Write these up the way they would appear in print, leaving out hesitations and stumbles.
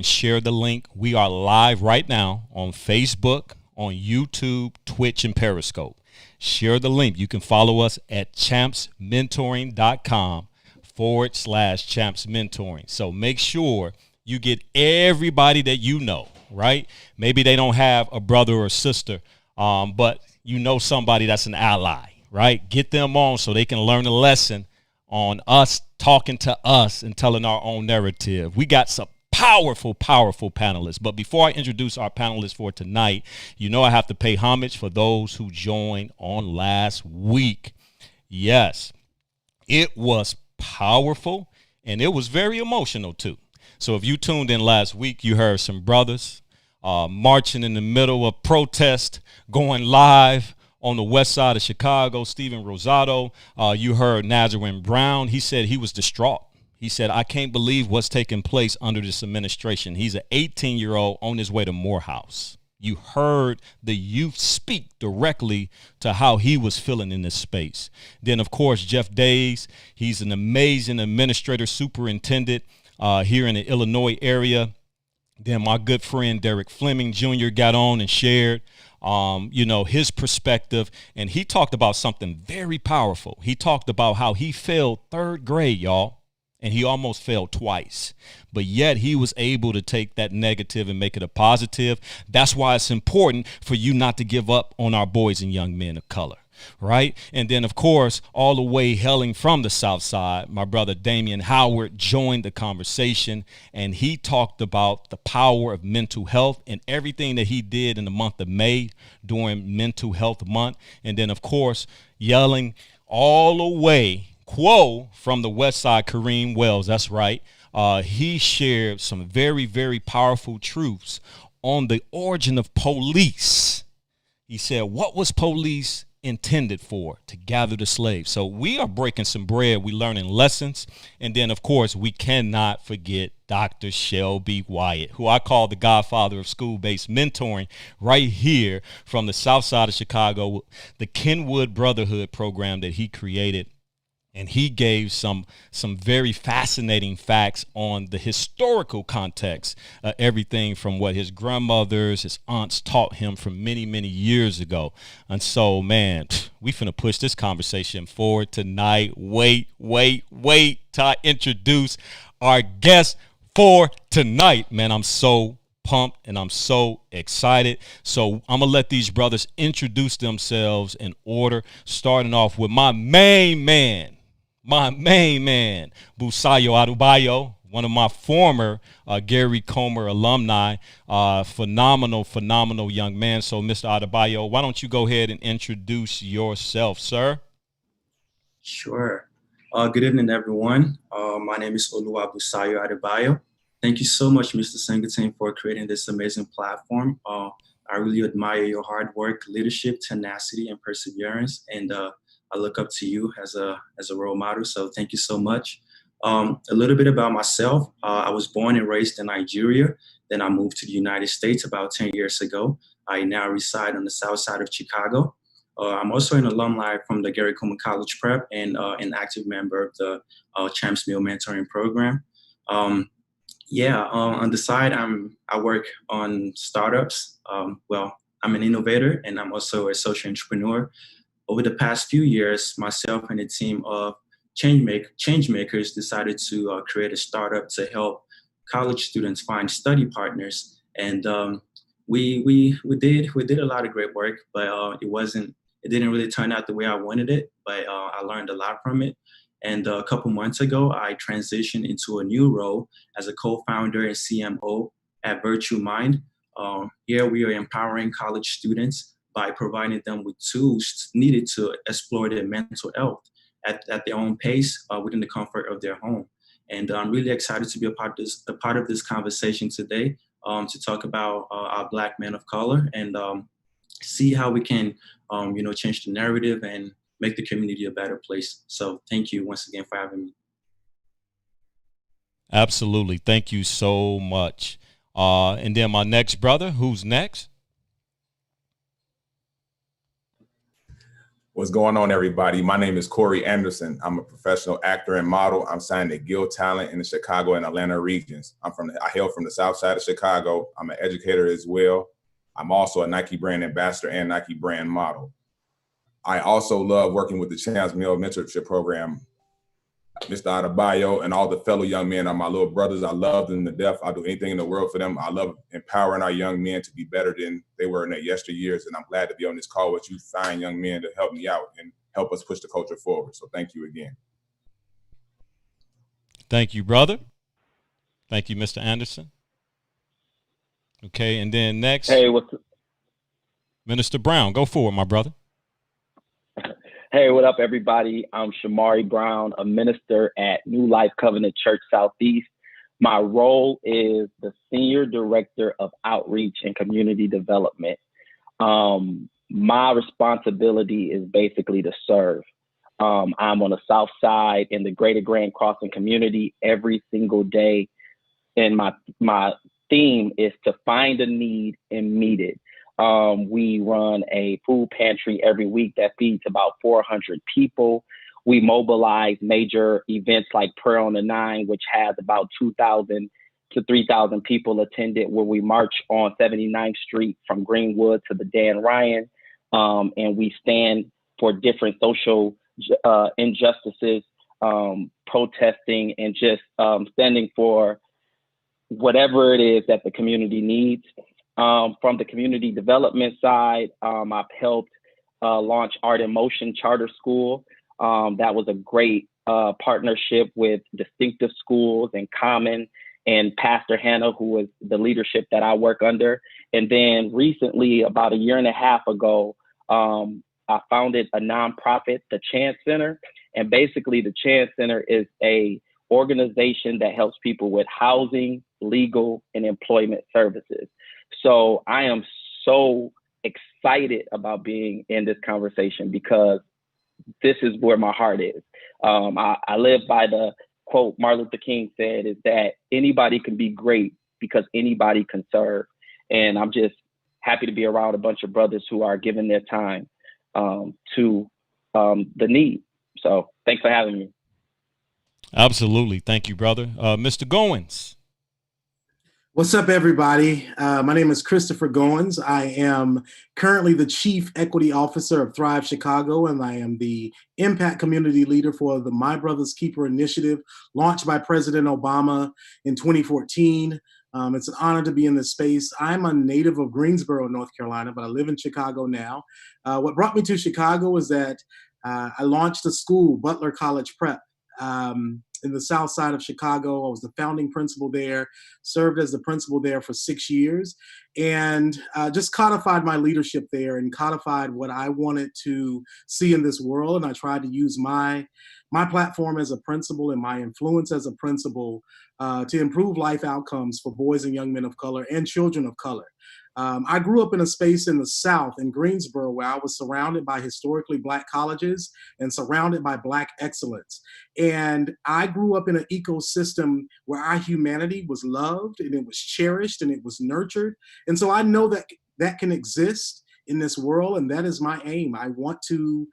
Share the link. We are live right now on Facebook, on YouTube, Twitch, and Periscope. Share the link. You can follow us at champsmentoring.com/champs mentoring. So make sure you get everybody that you know, right? Maybe they don't have a brother or sister, but you know somebody that's an ally, right? Get them on so they can learn a lesson on us talking to us and telling our own narrative. We got some powerful panelists. But before I introduce our panelists for tonight, you know I have to pay homage for those who joined on last week. Yes, it was powerful and it was very emotional too. So if you tuned in last week, you heard some brothers marching in the middle of protest, going live on the west side of Chicago. Stephen Rosado, you heard Shammrie Brown. He said he was distraught. He said, I can't believe what's taking place under this administration. He's an 18-year-old on his way to Morehouse. You heard the youth speak directly to how he was feeling in this space. Then, of course, Jeff Days, he's an amazing administrator, superintendent here in the Illinois area. Then my good friend Derek Fleming Jr. got on and shared his perspective, and he talked about something very powerful. He talked about how he failed third grade, y'all, and he almost failed twice, but yet he was able to take that negative and make it a positive. That's why it's important for you not to give up on our boys and young men of color, right? And then, of course, all the way hailing from the South Side, my brother Damian Howard joined the conversation, and he talked about the power of mental health and everything that he did in the month of May during Mental Health Month. And then, of course, yelling all the way, Quo from the West Side, Kareem Wells, that's right. He shared some very, very powerful truths on the origin of police. He said, what was police intended for? To gather the slaves. So we are breaking some bread. We learning lessons. And then, of course, we cannot forget Dr. Shelby Wyatt, who I call the godfather of school-based mentoring, right here from the South Side of Chicago, the Kenwood Brotherhood program that he created. And he gave some very fascinating facts on the historical context, everything from what his grandmothers, his aunts taught him from many, many years ago. And so, man, we finna push this conversation forward tonight. Wait till I introduce our guest for tonight. Man, I'm so pumped and I'm so excited. So I'm gonna let these brothers introduce themselves in order, starting off with my main man, Busayo Adebayo, one of my former Gary Comer alumni, phenomenal young man. So, Mr. Adebayo, why don't you go ahead and introduce yourself, sir? Sure. Good evening, everyone. My name is Oluwabusayo Adebayo. Thank you so much, Mr. Singleton, for creating this amazing platform. I really admire your hard work, leadership, tenacity, and perseverance, and I look up to you as a role model. So thank you so much. A little bit about myself. I was born and raised in Nigeria. Then I moved to the United States about 10 years ago. I now reside on the south side of Chicago. I'm also an alumni from the Gary Coleman College Prep and an active member of the CHAMPS Meal Mentoring Program. On the side, I work on startups. I'm an innovator and I'm also a social entrepreneur. Over the past few years, myself and a team of change makers decided to create a startup to help college students find study partners. And we did a lot of great work, but it didn't really turn out the way I wanted it. But I learned a lot from it. And a couple months ago, I transitioned into a new role as a co-founder and CMO at Virtue Mind. Here we are empowering college students by providing them with tools needed to explore their mental health at their own pace within the comfort of their home. And I'm really excited to be a part of this conversation today to talk about our Black men of color and see how we can, change the narrative and make the community a better place. So thank you once again for having me. Absolutely. Thank you so much. And then my next brother, who's next? What's going on, everybody? My name is Corey Anderson. I'm a professional actor and model. I'm signed to Guild Talent in the Chicago and Atlanta regions. I hail from the South Side of Chicago. I'm an educator as well. I'm also a Nike brand ambassador and Nike brand model. I also love working with the CHAMPS Male Mentorship Program. Mr. Adebayo and all the fellow young men are my little brothers. I love them to death. I'll do anything in the world for them. I love empowering our young men to be better than they were in their yesteryears. And I'm glad to be on this call with you fine young men to help me out and help us push the culture forward. So thank you again. Thank you, brother. Thank you, Mr. Anderson. Okay, and then next, Hey, what's Minister Brown. Go forward, my brother. Hey, what up, everybody? I'm Shammrie Brown, a minister at New Life Covenant Church Southeast. My role is the Senior Director of Outreach and Community Development. My responsibility is basically to serve. I'm on the South Side in the Greater Grand Crossing community every single day, and my theme is to find a need and meet it. We run a food pantry every week that feeds about 400 people. We mobilize major events like Prayer on the Nine, which has about 2,000 to 3,000 people attended, where we march on 79th Street from Greenwood to the Dan Ryan. And we stand for different social injustices, protesting, and just standing for whatever it is that the community needs. From the community development side, I've helped launch Art in Motion Charter School. That was a great partnership with Distinctive Schools and Common and Pastor Hannah, who was the leadership that I work under. And then recently, about a year and a half ago, I founded a nonprofit, the Chance Center. And basically, the Chance Center is a organization that helps people with housing, legal, and employment services. So I am so excited about being in this conversation because this is where my heart is. I live by the quote Martin Luther King said, is that anybody can be great because anybody can serve. And I'm just happy to be around a bunch of brothers who are giving their time to the need. So thanks for having me. Absolutely. Thank you, brother. Mr. Goins. What's up, everybody? My name is Christopher Goins. I am currently the Chief Equity Officer of Thrive Chicago, and I am the Impact Community Leader for the My Brother's Keeper initiative, launched by President Obama in 2014. It's an honor to be in this space. I'm a native of Greensboro, North Carolina, but I live in Chicago now. What brought me to Chicago is that I launched a school, Butler College Prep, in the South Side of Chicago. I was the founding principal there, served as the principal there for 6 years, and just codified my leadership there and codified what I wanted to see in this world. And I tried to use my platform as a principal and my influence as a principal to improve life outcomes for boys and young men of color and children of color. I grew up in a space in the South, in Greensboro, where I was surrounded by historically Black colleges and surrounded by Black excellence. And I grew up in an ecosystem where our humanity was loved and it was cherished and it was nurtured. And so I know that that can exist in this world, and that is my aim. I want to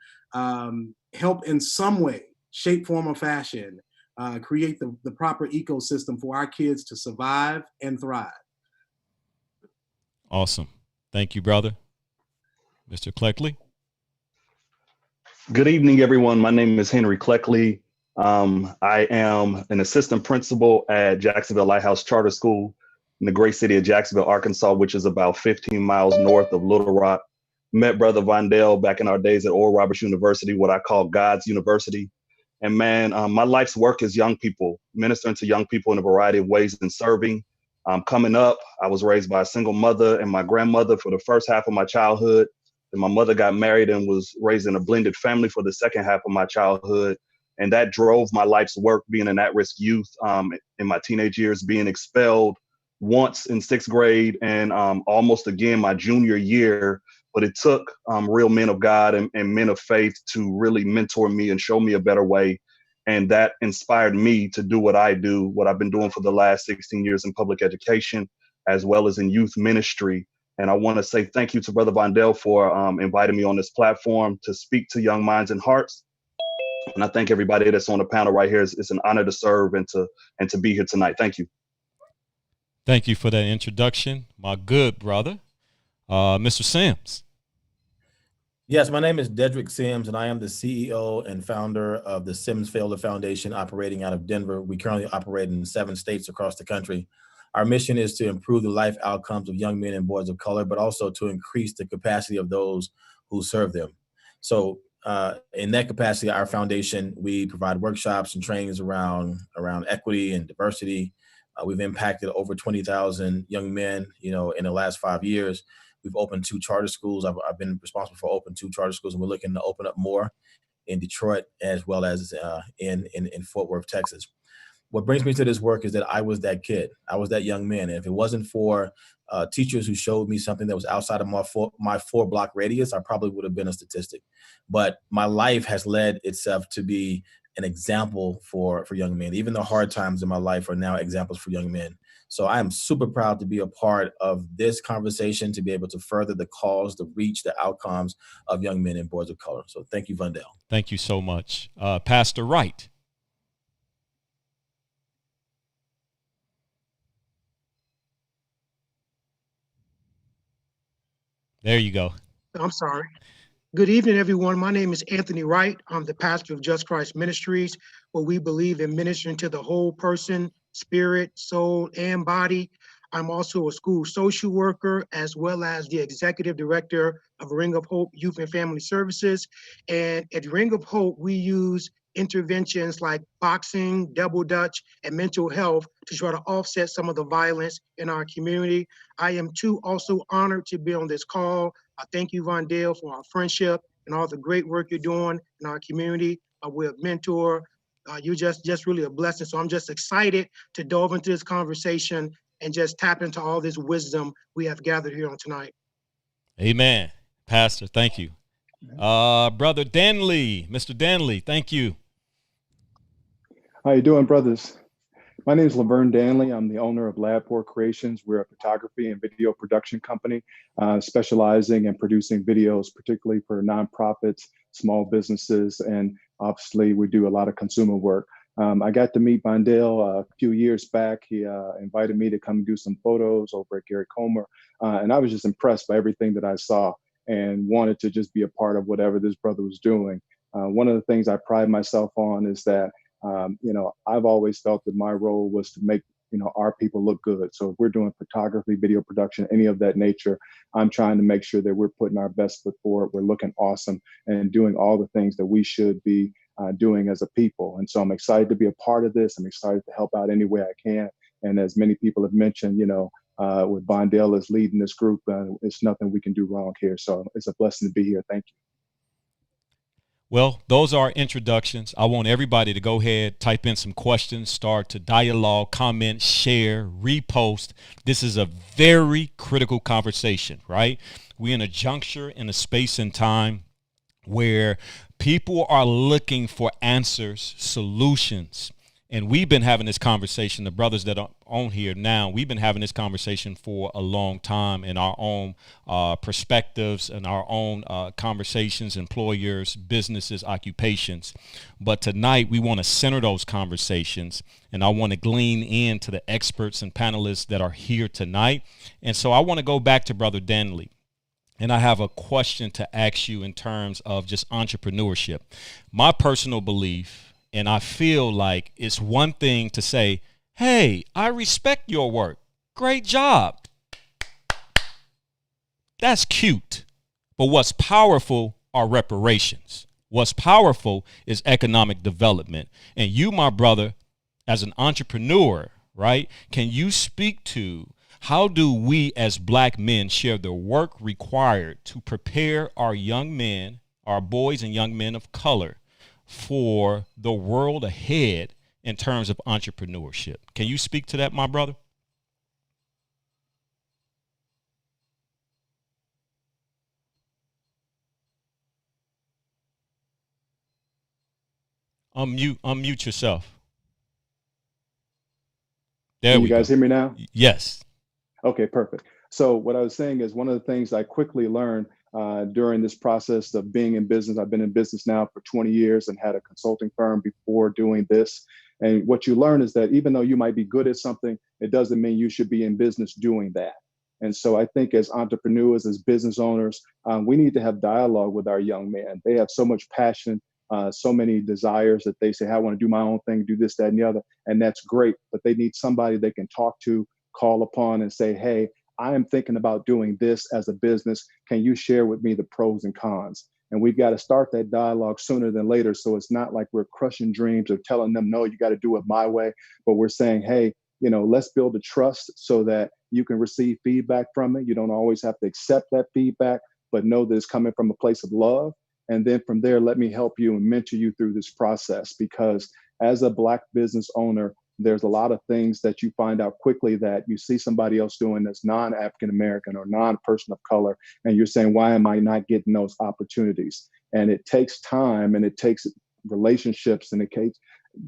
help in some way, shape, form, or fashion, create the proper ecosystem for our kids to survive and thrive. Awesome. Thank you, brother. Mr. Kleckley. Good evening, everyone. My name is Henry Kleckley. I am an assistant principal at Jacksonville Lighthouse Charter School in the great city of Jacksonville, Arkansas, which is about 15 miles north of Little Rock. Met Brother Vondale back in our days at Oral Roberts University, what I call God's University. And man, my life's work is young people, ministering to young people in a variety of ways and serving. Coming up, I was raised by a single mother and my grandmother for the first half of my childhood. And my mother got married and was raised in a blended family for the second half of my childhood. And that drove my life's work, being an at-risk youth in my teenage years, being expelled once in 6th grade and almost again my junior year. But it took real men of God and men of faith to really mentor me and show me a better way. And that inspired me to do what I do, what I've been doing for the last 16 years in public education, as well as in youth ministry. And I want to say thank you to Brother Vondale for inviting me on this platform to speak to young minds and hearts. And I thank everybody that's on the panel right here. It's an honor to serve and to be here tonight. Thank you. Thank you for that introduction, my good brother, Mr. Sims. Yes, my name is Dedrick Sims, and I am the CEO and founder of the Sims Fielder Foundation operating out of Denver. We currently operate in 7 states across the country. Our mission is to improve the life outcomes of young men and boys of color, but also to increase the capacity of those who serve them. So in that capacity, our foundation, we provide workshops and trainings around equity and diversity. We've impacted over 20,000 young men, in the last 5 years. We've opened 2 charter schools. I've been responsible for opening 2 charter schools, and we're looking to open up more in Detroit as well as in Fort Worth, Texas. What brings me to this work is that I was that kid. I was that young man. And if it wasn't for teachers who showed me something that was outside of my 4-block radius, I probably would have been a statistic. But my life has led itself to be an example for young men. Even the hard times in my life are now examples for young men. So I am super proud to be a part of this conversation, to be able to further the cause, the reach, the outcomes of young men and boys of color. So thank you, Vondale. Thank you so much. Pastor Wright. There you go. I'm sorry. Good evening, everyone. My name is Anthony Wright. I'm the pastor of Just Christ Ministries, where we believe in ministering to the whole person, spirit, soul, and body. I'm also a school social worker, as well as the executive director of Ring of Hope Youth and Family Services. And at Ring of Hope, we use interventions like boxing, double dutch, and mental health to try to offset some of the violence in our community. I am too also honored to be on this call. I thank you, Vondale, for our friendship and all the great work you're doing in our community. We're a mentor. You're just really a blessing. So I'm just excited to delve into this conversation and just tap into all this wisdom we have gathered here on tonight. Amen. Pastor, thank you. Brother Danley, Mr. Danley, thank you. How you doing, brothers? My name is LeVern Danley. I'm the owner of Lab4 Creations. We're a photography and video production company specializing in producing videos, particularly for nonprofits, small businesses, and obviously we do a lot of consumer work. I got to meet Vondale a few years back. He invited me to come do some photos over at Gary Comer, and I was just impressed by everything that I saw and wanted to just be a part of whatever this brother was doing. One of the things I pride myself on is that I've always felt that my role was to make, our people look good. So if we're doing photography, video production, any of that nature, I'm trying to make sure that we're putting our best foot forward. We're looking awesome and doing all the things that we should be doing as a people. And so I'm excited to be a part of this. I'm excited to help out any way I can. And as many people have mentioned, with Vondale as leading this group, it's nothing we can do wrong here. So it's a blessing to be here. Thank you. Well, those are introductions. I want everybody to go ahead, type in some questions, start to dialogue, comment, share, repost. This is a very critical conversation, right? We're in a juncture, in a space and time where people are looking for answers, solutions. And we've been having this conversation, the brothers that are on here now, we've been having this conversation for a long time in our own perspectives and our own conversations, employers, businesses, occupations. But tonight we want to center those conversations, and I want to glean into the experts and panelists that are here tonight. And so I want to go back to Brother Danley. And I have a question to ask you in terms of just entrepreneurship. My personal belief, and I feel like it's one thing to say, hey, I respect your work. Great job. That's cute. But what's powerful are reparations. What's powerful is economic development. And you, my brother, as an entrepreneur, right, can you speak to how do we as Black men share the work required to prepare our young men, our boys and young men of color, for the world ahead in terms of entrepreneurship? Can you speak to that, my brother? Unmute yourself. There Can we you guys go. hear me now? Yes. Okay, perfect. So what I was saying is one of the things I quickly learned during this process of being in business. I've been in business now for 20 years and had a consulting firm before doing this. And what you learn is that even though you might be good at something, it doesn't mean you should be in business doing that. And so I think as entrepreneurs, as business owners, we need to have dialogue with our young men. They have so much passion, so many desires that they say, hey, I want to do my own thing, do this, that, and the other. And that's great. But they need somebody they can talk to, call upon and say, hey, I am thinking about doing this as a business. Can you share with me the pros and cons? And we've got to start that dialogue sooner than later. So it's not like we're crushing dreams or telling them, no, you got to do it my way. But we're saying, hey, let's build a trust so that you can receive feedback from it. You don't always have to accept that feedback, but know that it's coming from a place of love. And then from there, let me help you and mentor you through this process. Because as a Black business owner, there's a lot of things that you find out quickly that you see somebody else doing that's non-African American or non-person of color. And you're saying, why am I not getting those opportunities? And it takes time and it takes relationships and it takes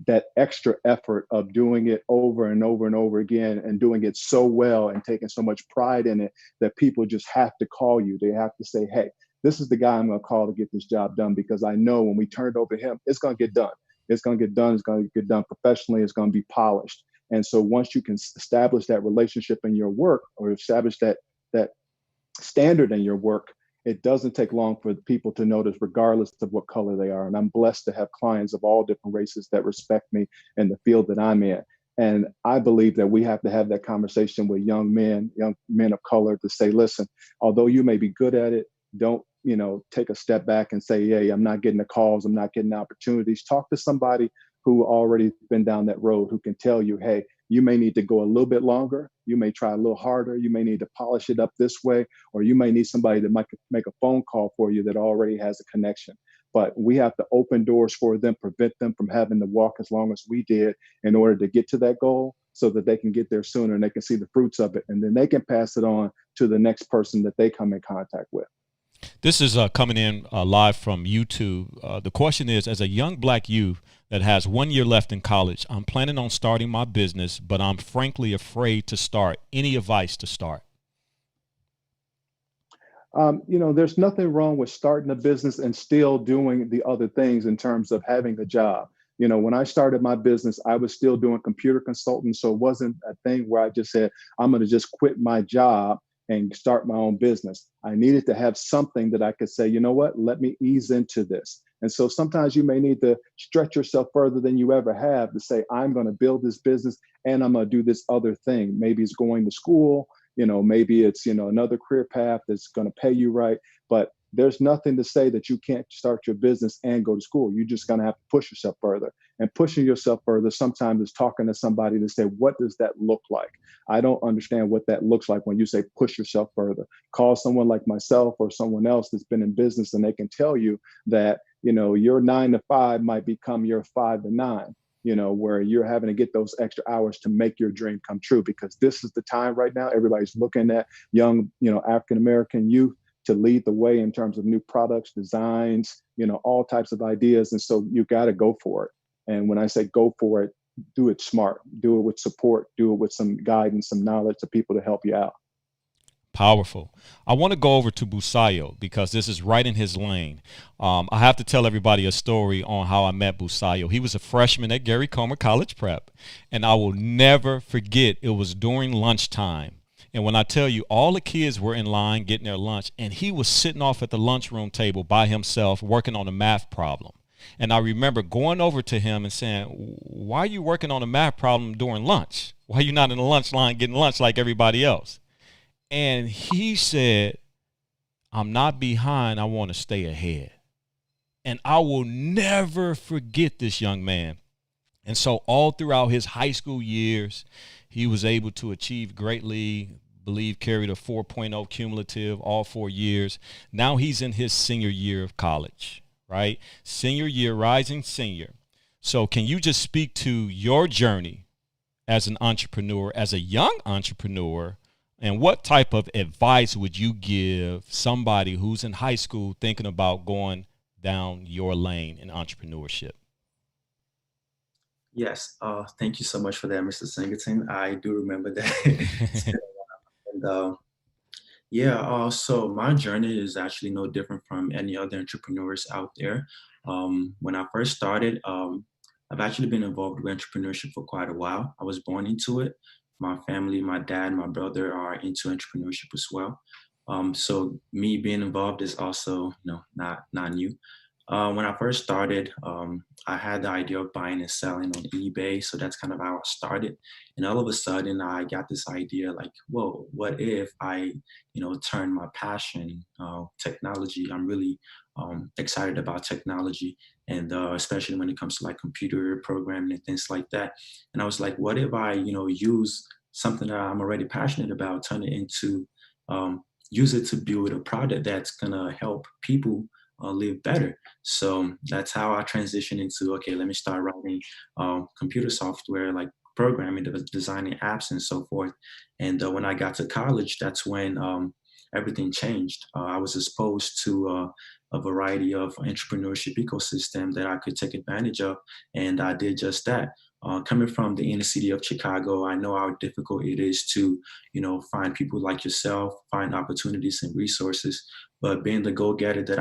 that extra effort of doing it over and over and over again and doing it so well and taking so much pride in it that people just have to call you. They have to say, hey, this is the guy I'm going to call to get this job done, because I know when we turn it over to him, it's going to get done. It's going to get done. It's going to get done professionally. It's going to be polished. And so once you can establish that relationship in your work or establish that standard in your work, it doesn't take long for people to notice regardless of what color they are. And I'm blessed to have clients of all different races that respect me in the field that I'm in. And I believe that we have to have that conversation with young men of color to say, listen, although you may be good at it, don't take a step back and say, hey, I'm not getting the calls, I'm not getting the opportunities. Talk to somebody who already been down that road, who can tell you, hey, you may need to go a little bit longer. You may try a little harder. You may need to polish it up this way, or you may need somebody that might make a phone call for you that already has a connection. But we have to open doors for them, prevent them from having to walk as long as we did in order to get to that goal, so that they can get there sooner and they can see the fruits of it. And then they can pass it on to the next person that they come in contact with. This is coming in live from YouTube. The question is, as a young Black youth that has 1 year left in college, I'm planning on starting my business, but I'm frankly afraid to start. Any advice to start? There's nothing wrong with starting a business and still doing the other things in terms of having a job. When I started my business, I was still doing computer consulting. So it wasn't a thing where I just said, I'm going to just quit my job and start my own business. I needed to have something that I could say, you know what, let me ease into this. And so sometimes you may need to stretch yourself further than you ever have to say, I'm going to build this business and I'm going to do this other thing. Maybe it's going to school, maybe it's, another career path that's going to pay you right. But there's nothing to say that you can't start your business and go to school. You're just going to have to push yourself further. And pushing yourself further sometimes is talking to somebody to say, what does that look like? I don't understand what that looks like when you say push yourself further. Call someone like myself or someone else that's been in business and they can tell you that, your 9 to 5 might become your 5 to 9. Where you're having to get those extra hours to make your dream come true, because this is the time right now. Everybody's looking at young, African-American youth to lead the way in terms of new products, designs, all types of ideas. And so you got to go for it. And when I say go for it, do it smart, do it with support, do it with some guidance, some knowledge of people to help you out. Powerful. I want to go over to Busayo because this is right in his lane. I have to tell everybody a story on how I met Busayo. He was a freshman at Gary Comer College Prep, and I will never forget, it was during lunchtime. And when I tell you, all the kids were in line getting their lunch, and he was sitting off at the lunchroom table by himself working on a math problem. And I remember going over to him and saying, why are you working on a math problem during lunch? Why are you not in the lunch line getting lunch like everybody else? And he said, I'm not behind. I want to stay ahead. And I will never forget this young man. And so all throughout his high school years, he was able to achieve greatly, believe carried a 4.0 cumulative all 4 years. Now he's in his senior year of college, right? Senior year, rising senior. So can you just speak to your journey as an entrepreneur, as a young entrepreneur, and what type of advice would you give somebody who's in high school thinking about going down your lane in entrepreneurship? Yes, thank you so much for that, Mr. Singleton. I do remember that. It's been a while. And Yeah, so my journey is actually no different from any other entrepreneurs out there. When I first started, I've actually been involved with entrepreneurship for quite a while. I was born into it. My family, my dad, my brother are into entrepreneurship as well. So me being involved is also, not new. When I first started, I had the idea of buying and selling on eBay. So that's kind of how I started. And all of a sudden, I got this idea like, whoa, what if I, turn my passion, technology? I'm really excited about technology, and especially when it comes to like computer programming and things like that. And I was like, what if I, use something that I'm already passionate about, turn it into, use it to build a product that's gonna help people live better. So that's how I transitioned into, okay, let me start writing computer software, like programming, designing apps and so forth. And when I got to college, that's when everything changed. I was exposed to a variety of entrepreneurship ecosystem that I could take advantage of, and I did just that. Coming from the inner city of Chicago, I know how difficult it is to, find people like yourself, find opportunities and resources. But being the go-getter that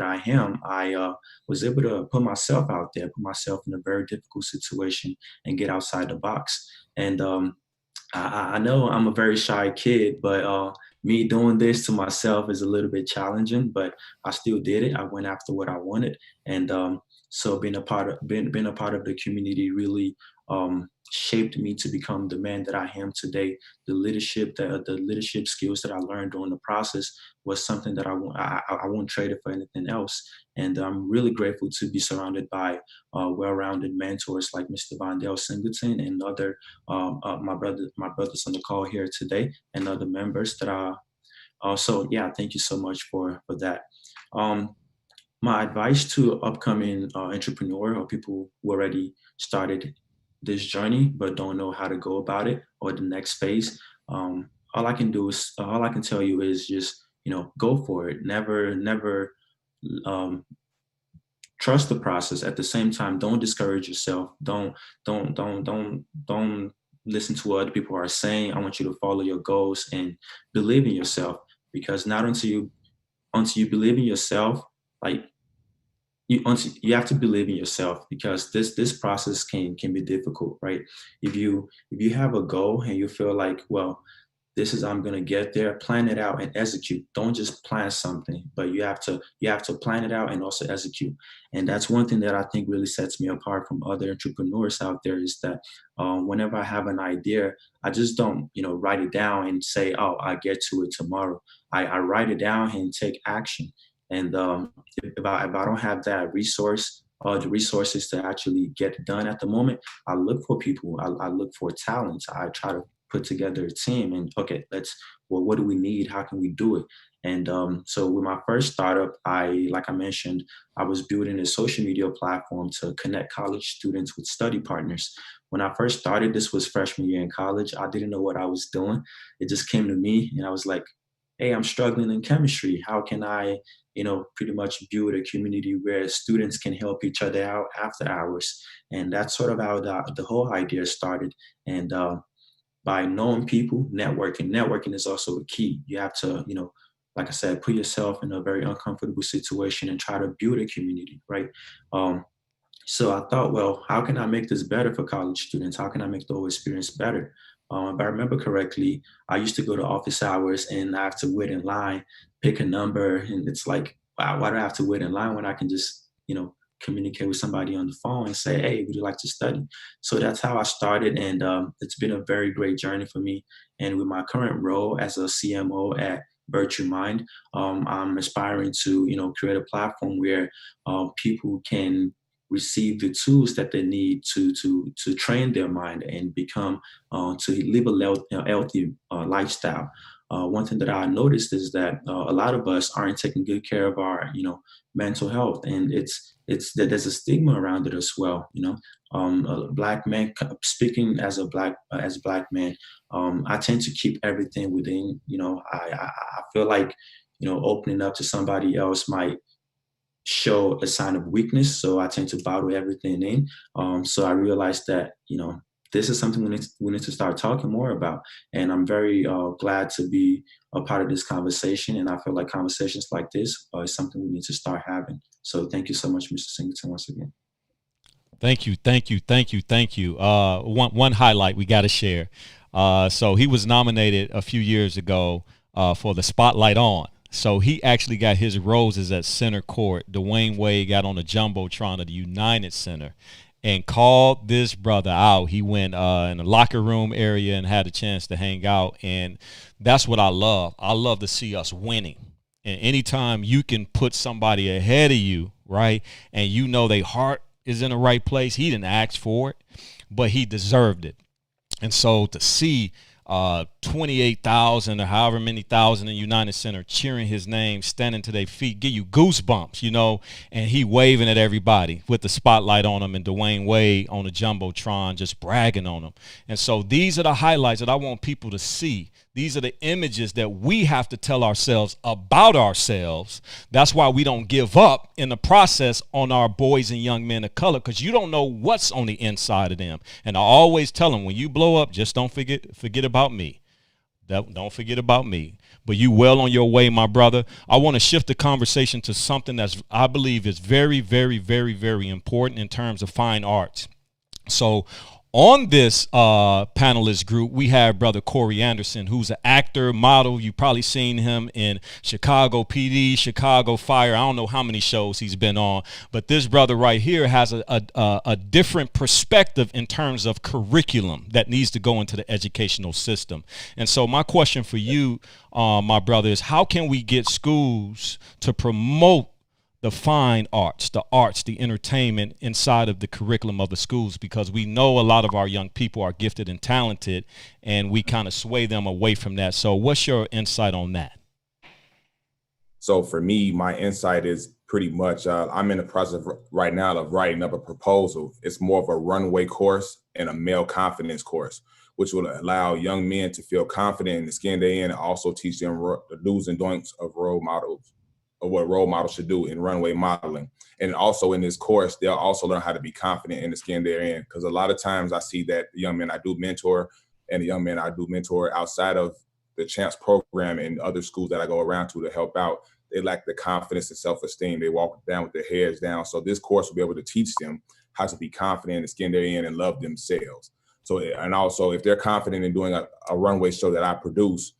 I am, I was able to put myself out there, put myself in a very difficult situation, and get outside the box. And I know I'm a very shy kid, but me doing this to myself is a little bit challenging. But I still did it. I went after what I wanted, and so being a part of the community really shaped me to become the man that I am today. The leadership skills that I learned during the process was something that I won't trade it for anything else. And I'm really grateful to be surrounded by well-rounded mentors like Mr. Vondale Singleton and other my brothers on the call here today, and other members that are also. Yeah, thank you so much for that. Um, my advice to upcoming entrepreneur or people who already started this journey but don't know how to go about it or the next phase. All I can tell you is just, go for it. Never um, trust the process. At the same time, don't discourage yourself. Don't listen to what other people are saying. I want you to follow your goals and believe in yourself, because not until you believe in yourself, like you have to believe in yourself, because this process can be difficult, right? If you have a goal and you feel like, well, this is, I'm going to get there, plan it out and execute. Don't just plan something, but you have to plan it out and also execute. And that's one thing that I think really sets me apart from other entrepreneurs out there, is that whenever I have an idea, I just don't, write it down and say, oh, I get to it tomorrow. I write it down and take action. And if I don't have that resource, the resources to actually get it done at the moment, I look for people. I look for talents. I try to put together a team and, okay, what do we need? How can we do it? And so with my first startup, like I mentioned, I was building a social media platform to connect college students with study partners. When I first started, this was freshman year in college. I didn't know what I was doing. It just came to me and I was like, hey, I'm struggling in chemistry. How can I, pretty much build a community where students can help each other out after hours? And that's sort of how the whole idea started. And by knowing people, networking is also a key. You have to, like I said, put yourself in a very uncomfortable situation and try to build a community, right? Um, so I thought, well, how can I make this better for college students? How can I make the whole experience better? If I remember correctly, I used to go to office hours and I have to wait in line, pick a number, and it's like, wow, why do I have to wait in line when I can just, communicate with somebody on the phone and say, hey, would you like to study? So that's how I started, and it's been a very great journey for me. And with my current role as a CMO at Virtue Mind, I'm aspiring to, create a platform where people can receive the tools that they need to train their mind and become to live a healthy lifestyle. One thing that I noticed is that a lot of us aren't taking good care of our mental health, and it's that there's a stigma around it as well. A black man, speaking as a black man, I tend to keep everything within. I feel like opening up to somebody else might show a sign of weakness, so I tend to bottle everything in. So I realized that this is something we need to start talking more about. And I'm very glad to be a part of this conversation. And I feel like conversations like this is something we need to start having. So thank you so much, Mr. Singleton, once again. Thank you. One highlight we got to share. So he was nominated a few years ago for the Spotlight On. So he actually got his roses at center court. Dwayne Wade got on the Jumbotron of the United Center and called this brother out. He went in the locker room area and had a chance to hang out. And that's what I love. I love to see us winning. And anytime you can put somebody ahead of you, right, and you know their heart is in the right place, he didn't ask for it, but he deserved it. And so to see 28,000 or however many thousand in United Center cheering his name, standing to their feet, give you goosebumps, you know, and he waving at everybody with the spotlight on him, and Dwayne Wade on the Jumbotron just bragging on him. And so these are the highlights that I want people to see. These are the images that we have to tell ourselves about ourselves. That's why we don't give up in the process on our boys and young men of color, because you don't know what's on the inside of them. And I always tell them, when you blow up, just don't forget about me. Don't forget about me. But you well on your way, my brother. I want to shift the conversation to something that's, I believe, is very, very, very, very important in terms of fine arts. So on this panelist group, we have Brother Corey Anderson, who's an actor, model. You've probably seen him in Chicago PD, Chicago Fire. I don't know how many shows he's been on, but this brother right here has a different perspective in terms of curriculum that needs to go into the educational system. And so my question for you, my brother, is how can we get schools to promote the fine arts, the entertainment inside of the curriculum of the schools? Because we know a lot of our young people are gifted and talented, and we kind of sway them away from that. So what's your insight on that? So for me, my insight is pretty much, I'm in the process right now of writing up a proposal. It's more of a runway course and a male confidence course, which will allow young men to feel confident in the skin they're in, and also teach them the do's and don'ts of role models, of what role models should do in runway modeling. And also in this course, they'll also learn how to be confident in the skin they're in. Because a lot of times I see that the young men I do mentor, and the young men I do mentor outside of the CHAMPS program and other schools that I go around to help out, they lack the confidence and self-esteem. They walk down with their heads down. So this course will be able to teach them how to be confident in the skin they're in and love themselves. So, and also if they're confident in doing a runway show that I produce,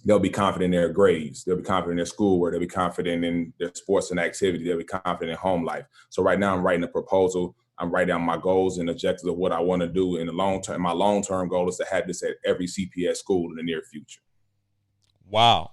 they'll be confident in their grades. They'll be confident in their schoolwork. They'll be confident in their sports and activity. They'll be confident in home life. So right now I'm writing a proposal. I'm writing down my goals and objectives of what I want to do in the long term. My long-term goal is to have this at every CPS school in the near future. Wow.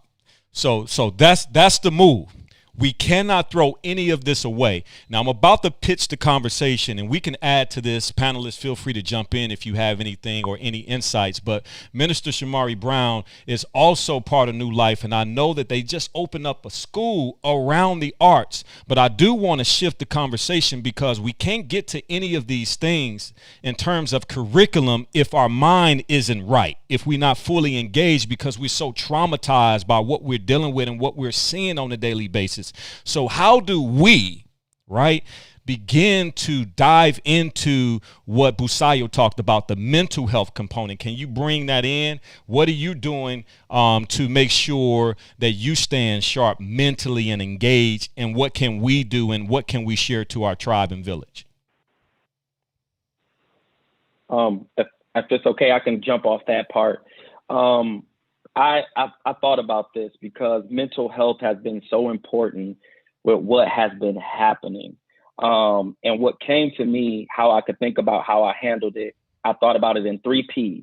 So that's the move. We cannot throw any of this away. Now, I'm about to pitch the conversation, and we can add to this. Panelists, feel free to jump in if you have anything or any insights. But Minister Shammrie Brown is also part of New Life, and I know that they just opened up a school around the arts. But I do want to shift the conversation, because we can't get to any of these things in terms of curriculum if our mind isn't right, if we're not fully engaged, because we're so traumatized by what we're dealing with and what we're seeing on a daily basis. So how do we, right, begin to dive into what Busayo talked about, the mental health component? Can you bring that in? What are you doing to make sure that you stand sharp mentally and engaged? And what can we do, and what can we share to our tribe and village? If it's okay, I can jump off that part. I thought about this because mental health has been so important with what has been happening. And what came to me, how I could think about how I handled it, I thought about it in 3 P's.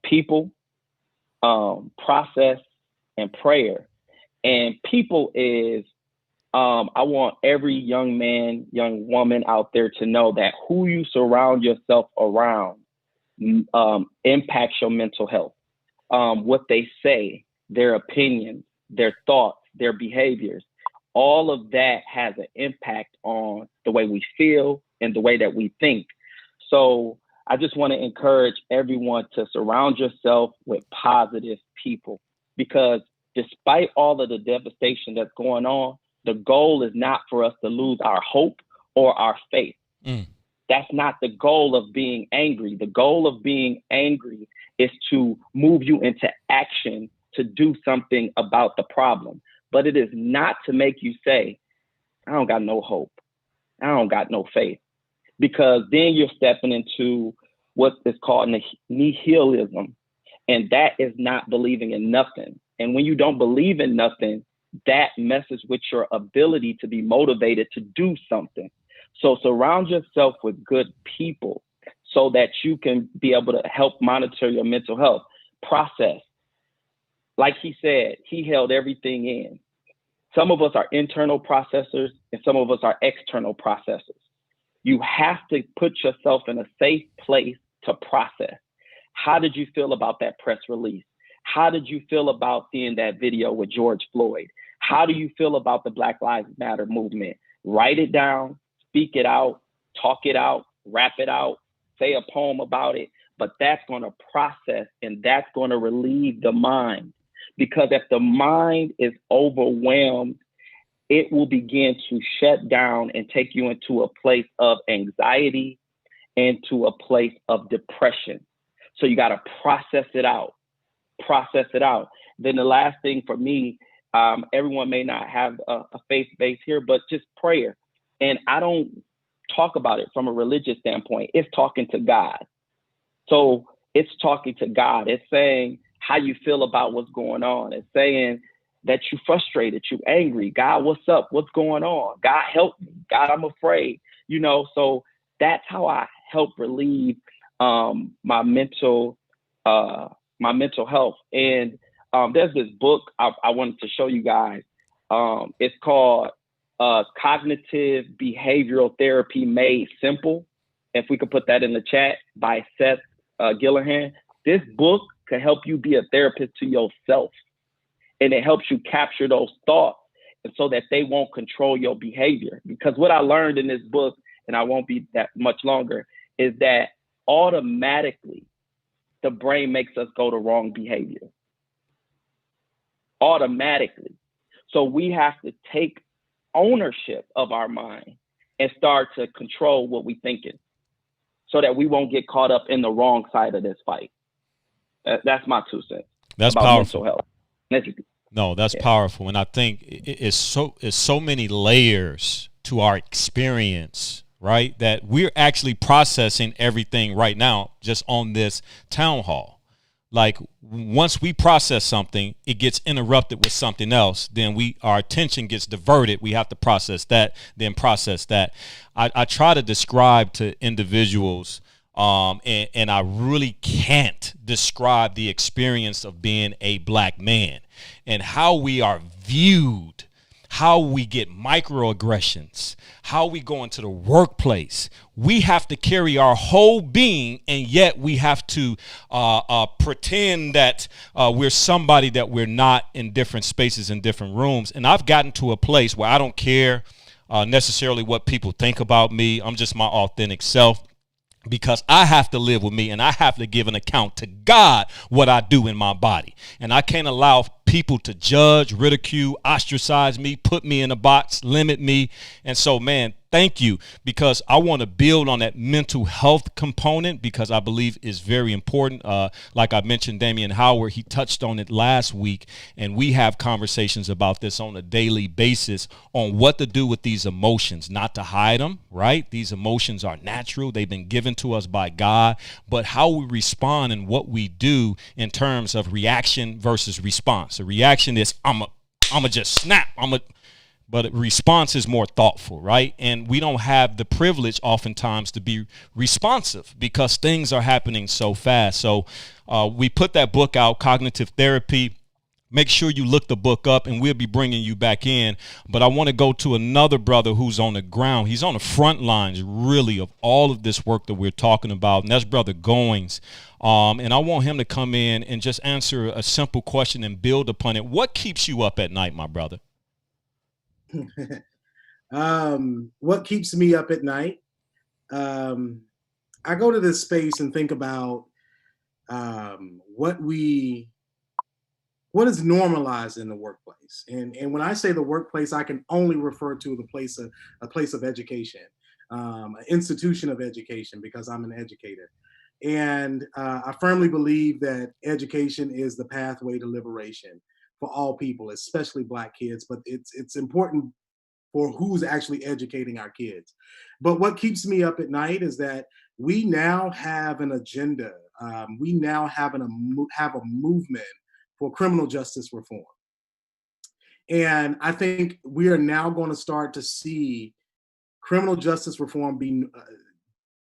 People, process, and prayer. And people is, I want every young man, young woman out there to know that who you surround yourself around impacts your mental health. What they say, their opinions, their thoughts, their behaviors, all of that has an impact on the way we feel and the way that we think. So I just want to encourage everyone to surround yourself with positive people, because despite all of the devastation that's going on, the goal is not for us to lose our hope or our faith. That's not the goal of being angry. The goal of being angry is to move you into action to do something about the problem. But it is not to make you say, I don't got no hope. I don't got no faith. Because then you're stepping into what is called nihilism. And that is not believing in nothing. And when you don't believe in nothing, that messes with your ability to be motivated to do something. So surround yourself with good people so that you can be able to help monitor your mental health process. Like he said, he held everything in. Some of us are internal processors and some of us are external processors. You have to put yourself in a safe place to process. How did you feel about that press release? How did you feel about seeing that video with George Floyd? How do you feel about the Black Lives Matter movement? Write it down, speak it out, talk it out, rap it out, say a poem about it. But that's going to process and that's going to relieve the mind. Because if the mind is overwhelmed, it will begin to shut down and take you into a place of anxiety and to a place of depression. So you got to process it out. Then the last thing for me, everyone may not have a faith base here, but just prayer. And I don't talk about it from a religious standpoint. It's talking to God. So it's talking to God. It's saying how you feel about what's going on. It's saying that you're frustrated, you're angry. God, what's up? What's going on? God, help me. God, I'm afraid. So that's how I help relieve my mental health. And there's this book I wanted to show you guys. It's called Cognitive Behavioral Therapy Made Simple. If we could put that in the chat, by Seth Gillihan. This book can help you be a therapist to yourself. And it helps you capture those thoughts and so that they won't control your behavior. Because what I learned in this book, and I won't be that much longer, is that automatically the brain makes us go to wrong behavior. Automatically. So we have to take ownership of our mind and start to control what we're thinking so that we won't get caught up in the wrong side of this fight. That's my 2 cents. That's about powerful. Mental health. No, that's powerful. And I think it's so many layers to our experience, right? That we're actually processing everything right now just on this town hall. Like once we process something, it gets interrupted with something else. Then our attention gets diverted. We have to process that, then process that. I try to describe to individuals, and I really can't describe the experience of being a black man and how we are viewed, how we get microaggressions, how we go into the workplace. We have to carry our whole being, and yet we have to pretend that we're somebody that we're not in different spaces, in different rooms. And I've gotten to a place where I don't care necessarily what people think about me. I'm just my authentic self, because I have to live with me and I have to give an account to God what I do in my body. And I can't allow people to judge, ridicule, ostracize me, put me in a box, limit me. And so, man, thank you, because I want to build on that mental health component, because I believe is very important. Like I mentioned, Damian Howard, he touched on it last week, and we have conversations about this on a daily basis on what to do with these emotions, not to hide them, right? These emotions are natural. They've been given to us by God, but how we respond and what we do in terms of reaction versus response. A reaction is, I'm a just snap. But response is more thoughtful, right? And we don't have the privilege oftentimes to be responsive because things are happening so fast. So we put that book out, Cognitive Therapy. Make sure you look the book up, and we'll be bringing you back in. But I want to go to another brother who's on the ground. He's on the front lines, really, of all of this work that we're talking about, and that's Brother Goins. And I want him to come in and just answer a simple question and build upon it. What keeps you up at night, my brother? What keeps me up at night? I go to this space and think about what is normalized in the workplace. And when I say the workplace, I can only refer to a place of education. an institution of education, because I'm an educator. And I firmly believe that education is the pathway to liberation for all people, especially Black kids. But it's important for who's actually educating our kids. But what keeps me up at night is that we now have an agenda. We now have a movement for criminal justice reform. And I think we are now going to start to see criminal justice reform be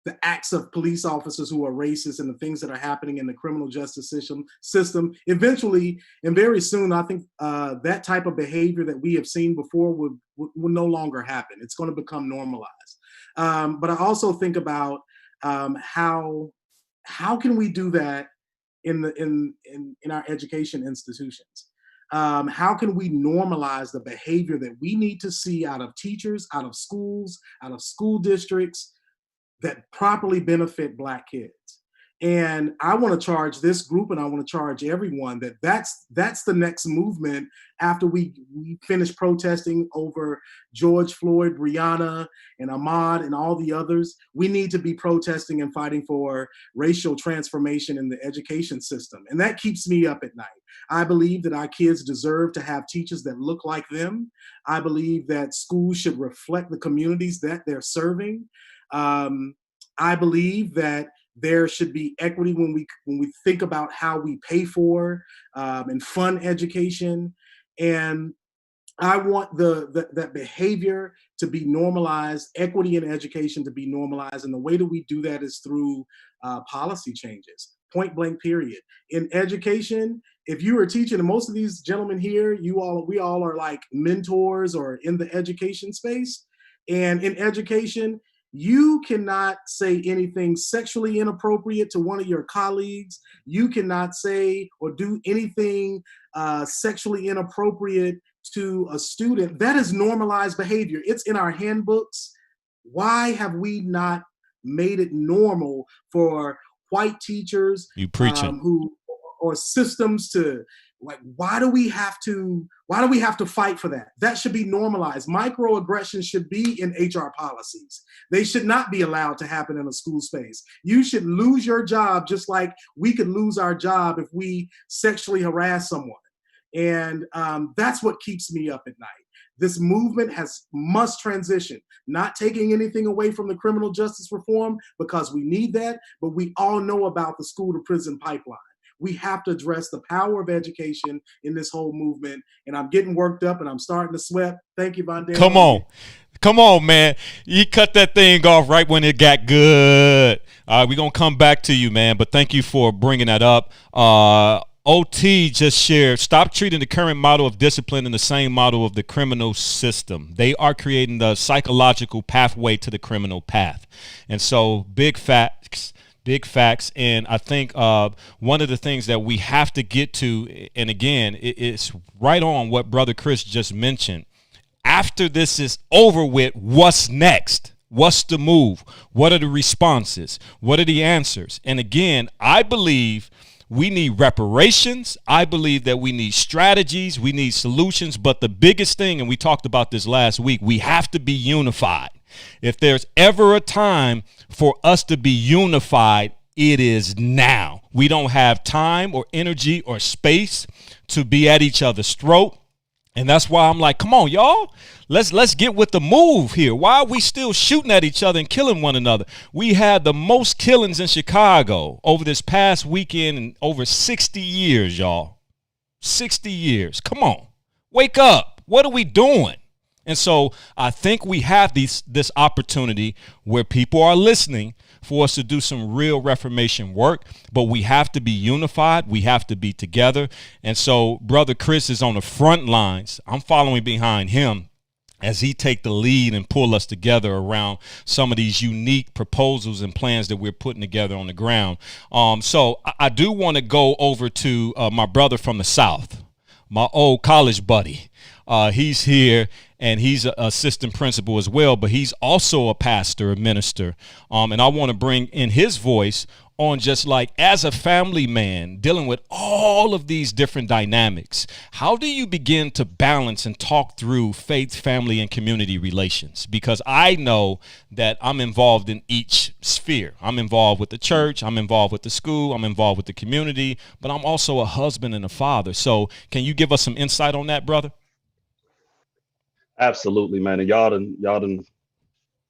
the acts of police officers who are racist and the things that are happening in the criminal justice system. Eventually, and very soon, I think that type of behavior that we have seen before will no longer happen. It's going to become normalized. But I also think about how can we do that in our education institutions? How can we normalize the behavior that we need to see out of teachers, out of schools, out of school districts that properly benefit Black kids? And I want to charge this group, and I want to charge everyone that's the next movement after we finish protesting over George Floyd, Breonna, and Ahmaud, and all the others. We need to be protesting and fighting for racial transformation in the education system. And that keeps me up at night. I believe that our kids deserve to have teachers that look like them. I believe that schools should reflect the communities that they're serving. I believe that there should be equity when we think about how we pay for and fund education. And I want that behavior to be normalized, equity in education to be normalized. And the way that we do that is through policy changes, point blank period. In education, if you are teaching, and most of these gentlemen here, we all are like mentors or in the education space. And in education, you cannot say anything sexually inappropriate to one of your colleagues. You cannot say or do anything sexually inappropriate to a student. That is normalized behavior. It's in our handbooks. Why have we not made it normal for white teachers or systems to, like, why do we have to fight for that? That should be normalized. Microaggressions should be in HR policies. They should not be allowed to happen in a school space. You should lose your job just like we could lose our job if we sexually harass someone. And that's what keeps me up at night. This movement must transition, not taking anything away from the criminal justice reform, because we need that, but we all know about the school to prison pipeline. We have to address the power of education in this whole movement. And I'm getting worked up and I'm starting to sweat. Thank you, Vondale. Come on, man. You cut that thing off right when it got good. We're going to come back to you, man. But thank you for bringing that up. OT just shared, stop treating the current model of discipline in the same model of the criminal system. They are creating the psychological pathway to the criminal path. And so big facts. And I think one of the things that we have to get to, and again, it's right on what Brother Chris just mentioned. After this is over with, what's next? What's the move? What are the responses? What are the answers? And again, I believe we need reparations. I believe that we need strategies. We need solutions. But the biggest thing, and we talked about this last week, we have to be unified. If there's ever a time for us to be unified, it is now. We don't have time or energy or space to be at each other's throat. And that's why I'm like, come on, y'all, let's get with the move here. Why are we still shooting at each other and killing one another? We had the most killings in Chicago over this past weekend in over 60 years, y'all. 60 years. Come on, wake up. What are we doing? And so I think we have this opportunity where people are listening for us to do some real reformation work, but we have to be unified. We have to be together. And so Brother Chris is on the front lines. I'm following behind him as he take the lead and pull us together around some of these unique proposals and plans that we're putting together on the ground. So I do want to go over to my brother from the South, my old college buddy. He's here, and he's an assistant principal as well, but he's also a pastor, a minister. And I want to bring in his voice on just like as a family man dealing with all of these different dynamics. How do you begin to balance and talk through faith, family, and community relations? Because I know that I'm involved in each sphere. I'm involved with the church, I'm involved with the school, I'm involved with the community, but I'm also a husband and a father. So can you give us some insight on that, brother? Absolutely, man. And y'all done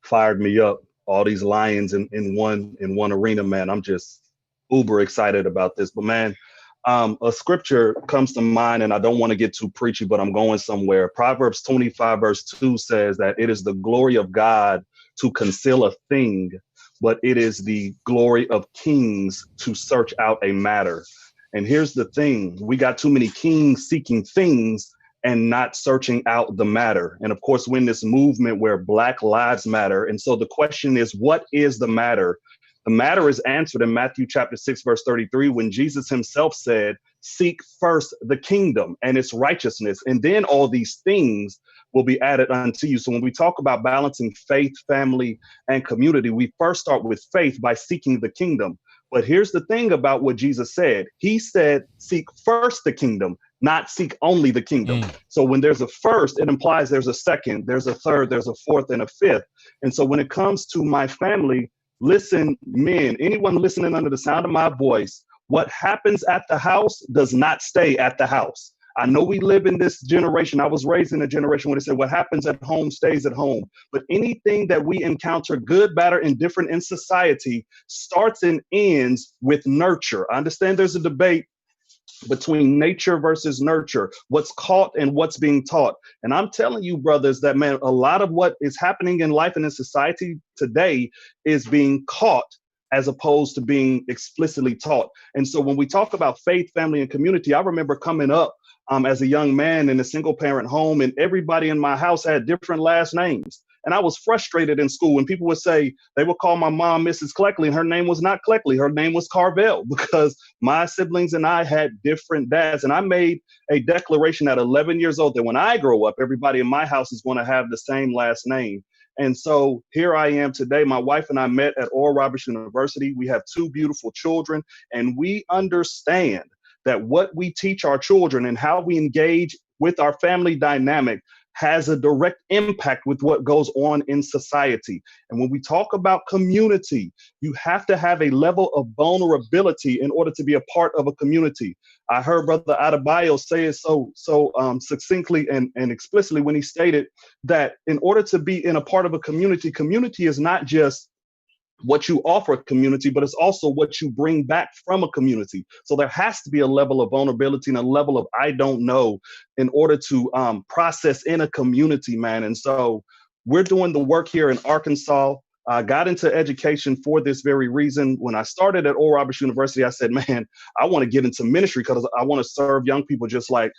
fired me up. All these lions in one arena, man. I'm just uber excited about this. But man, a scripture comes to mind, and I don't want to get too preachy, but I'm going somewhere. Proverbs 25 verse 2 says that it is the glory of God to conceal a thing, but it is the glory of kings to search out a matter. And here's the thing: we got too many kings seeking things and not searching out the matter. And of course, we're in this movement where Black Lives Matter. And so the question is, what is the matter? The matter is answered in Matthew chapter 6, verse 33, when Jesus himself said, seek first the kingdom and its righteousness, and then all these things will be added unto you. So when we talk about balancing faith, family, and community, we first start with faith by seeking the kingdom. But here's the thing about what Jesus said. He said, seek first the kingdom, not seek only the kingdom. So when there's a first, it implies there's a second, there's a third, there's a fourth, and a fifth. And so when it comes to my family, listen, men, anyone listening under the sound of my voice, what happens at the house does not stay at the house. I know we live in this generation. I was raised in a generation where they said what happens at home stays at home. But anything that we encounter, good, bad, or indifferent in society, starts and ends with nurture. I understand there's a debate between nature versus nurture, what's caught and what's being taught. And I'm telling you, brothers, that, man, a lot of what is happening in life and in society today is being caught as opposed to being explicitly taught. And so when we talk about faith, family, and community, I remember coming up as a young man in a single parent home, and everybody in my house had different last names. And I was frustrated in school when people would say, they would call my mom Mrs. Kleckley, and her name was not Kleckley, her name was Carvel, because my siblings and I had different dads. And I made a declaration at 11 years old that when I grow up, everybody in my house is going to have the same last name. And so here I am today. My wife and I met at Oral Roberts University. We have 2 beautiful children, and we understand that what we teach our children and how we engage with our family dynamic has a direct impact with what goes on in society. And when we talk about community, you have to have a level of vulnerability in order to be a part of a community. I heard Brother Adebayo say it so succinctly and explicitly when he stated that in order to be in a part of a community, community is not just what you offer a community, but it's also what you bring back from a community. So there has to be a level of vulnerability and a level of I don't know in order to process in a community, man. And so we're doing the work here in Arkansas. I got into education for this very reason. When I started at Oral Roberts University, I said, man, I want to get into ministry because I want to serve young people just like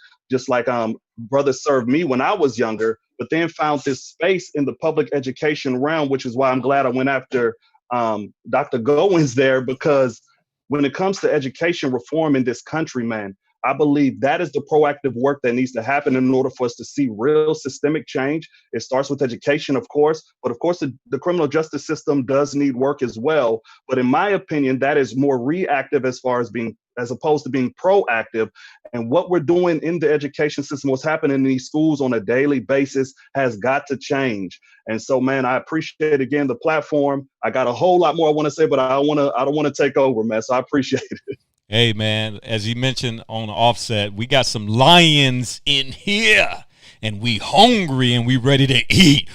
brothers served me when I was younger, but then found this space in the public education realm, which is why I'm glad I went after Dr. Goins there, because when it comes to education reform in this country, man, I believe that is the proactive work that needs to happen in order for us to see real systemic change. It starts with education, of course, but of course the criminal justice system does need work as well. But in my opinion, that is more reactive as opposed to being proactive. And what we're doing in the education system, what's happening in these schools on a daily basis has got to change. And so, man, I appreciate, again, the platform. I got a whole lot more I want to say, but I don't want to take over, man. So I appreciate it. Hey, man, as you mentioned on the offset, we got some lions in here, and we hungry, and we ready to eat.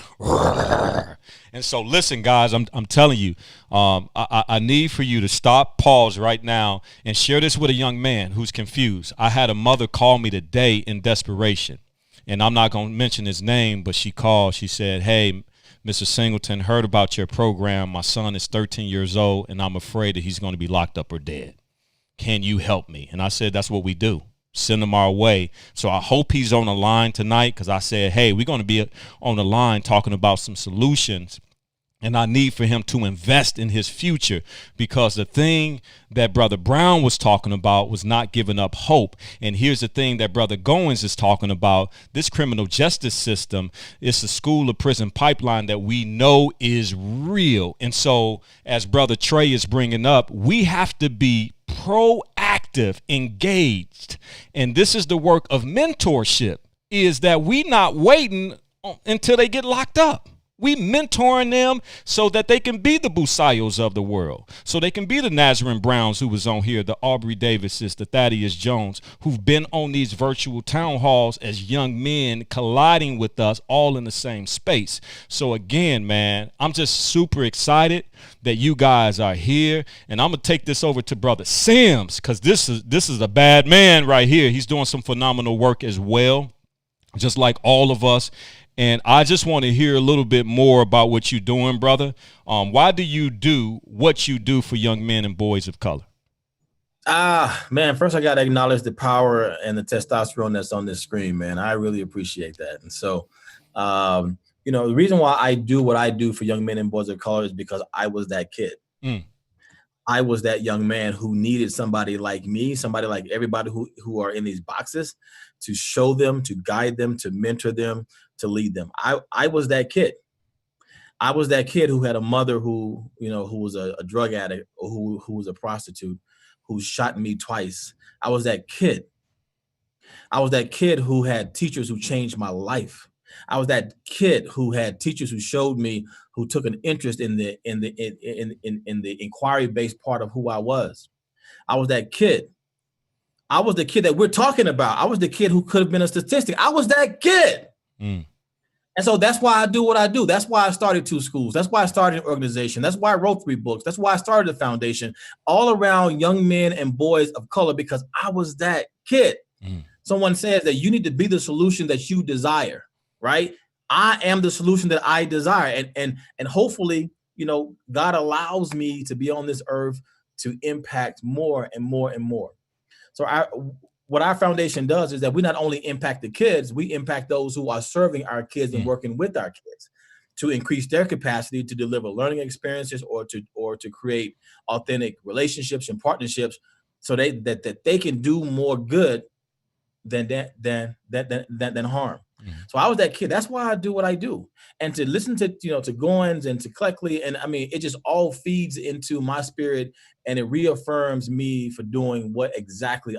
And so, listen, guys, I'm telling you, I need for you to stop, pause right now, and share this with a young man who's confused. I had a mother call me today in desperation, and I'm not going to mention his name, but she called. She said, hey, Mr. Singleton, heard about your program. My son is 13 years old, and I'm afraid that he's going to be locked up or dead. Can you help me? And I said, that's what we do. Send him our way. So I hope he's on the line tonight, because I said, hey, we're going to be on the line talking about some solutions And I need for him to invest in his future, because the thing that Brother Brown was talking about was not giving up hope. And here's the thing that Brother Goins is talking about. This criminal justice system is a school of prison pipeline that we know is real. And so, as Brother Trey is bringing up, we have to be proactive, engaged. And this is the work of mentorship, is that we not waiting until they get locked up. We mentoring them so that they can be the Busayos of the world, so they can be the Nazarene Browns who was on here, the Aubrey Davises, the Thaddeus Jones, who've been on these virtual town halls as young men colliding with us all in the same space. So again, man, I'm just super excited that you guys are here, and I'm gonna take this over to Brother Sims, because this is a bad man right here. He's doing some phenomenal work as well, just like all of us. And I just want to hear a little bit more about what you're doing, brother. Why do you do what you do for young men and boys of color? Man, first I got to acknowledge the power and the testosterone that's on this screen, man. I really appreciate that. And so, you know, the reason why I do what I do for young men and boys of color is because I was that kid. I was that young man who needed somebody like me, somebody like everybody who are in these boxes, to show them, to guide them, to mentor them, to lead them. I was that kid. I was that kid who had a mother who, you know, who was a drug addict, or who was a prostitute, who shot me twice. I was that kid. I was that kid who had teachers who changed my life. I was that kid who had teachers who showed me, who took an interest in the inquiry-based part of who I was. I was that kid. I was the kid that we're talking about. I was the kid who could have been a statistic. I was that kid. And so that's why I do what I do. That's why I started 2 schools. That's why I started an organization. That's why I wrote 3 books. That's why I started a foundation all around young men and boys of color, because I was that kid. Someone says that you need to be the solution that you desire, right? I am the solution that I desire. And hopefully, you know, God allows me to be on this earth to impact more and more and more. So what our foundation does is that we not only impact the kids, we impact those who are serving our kids and working with our kids to increase their capacity to deliver learning experiences, or to create authentic relationships and partnerships, so that they can do more good than harm. So I was that kid. That's why I do what I do. And to listen to, you know, to Goins and to Kleckley, and I mean, it just all feeds into my spirit, and it reaffirms me for doing what exactly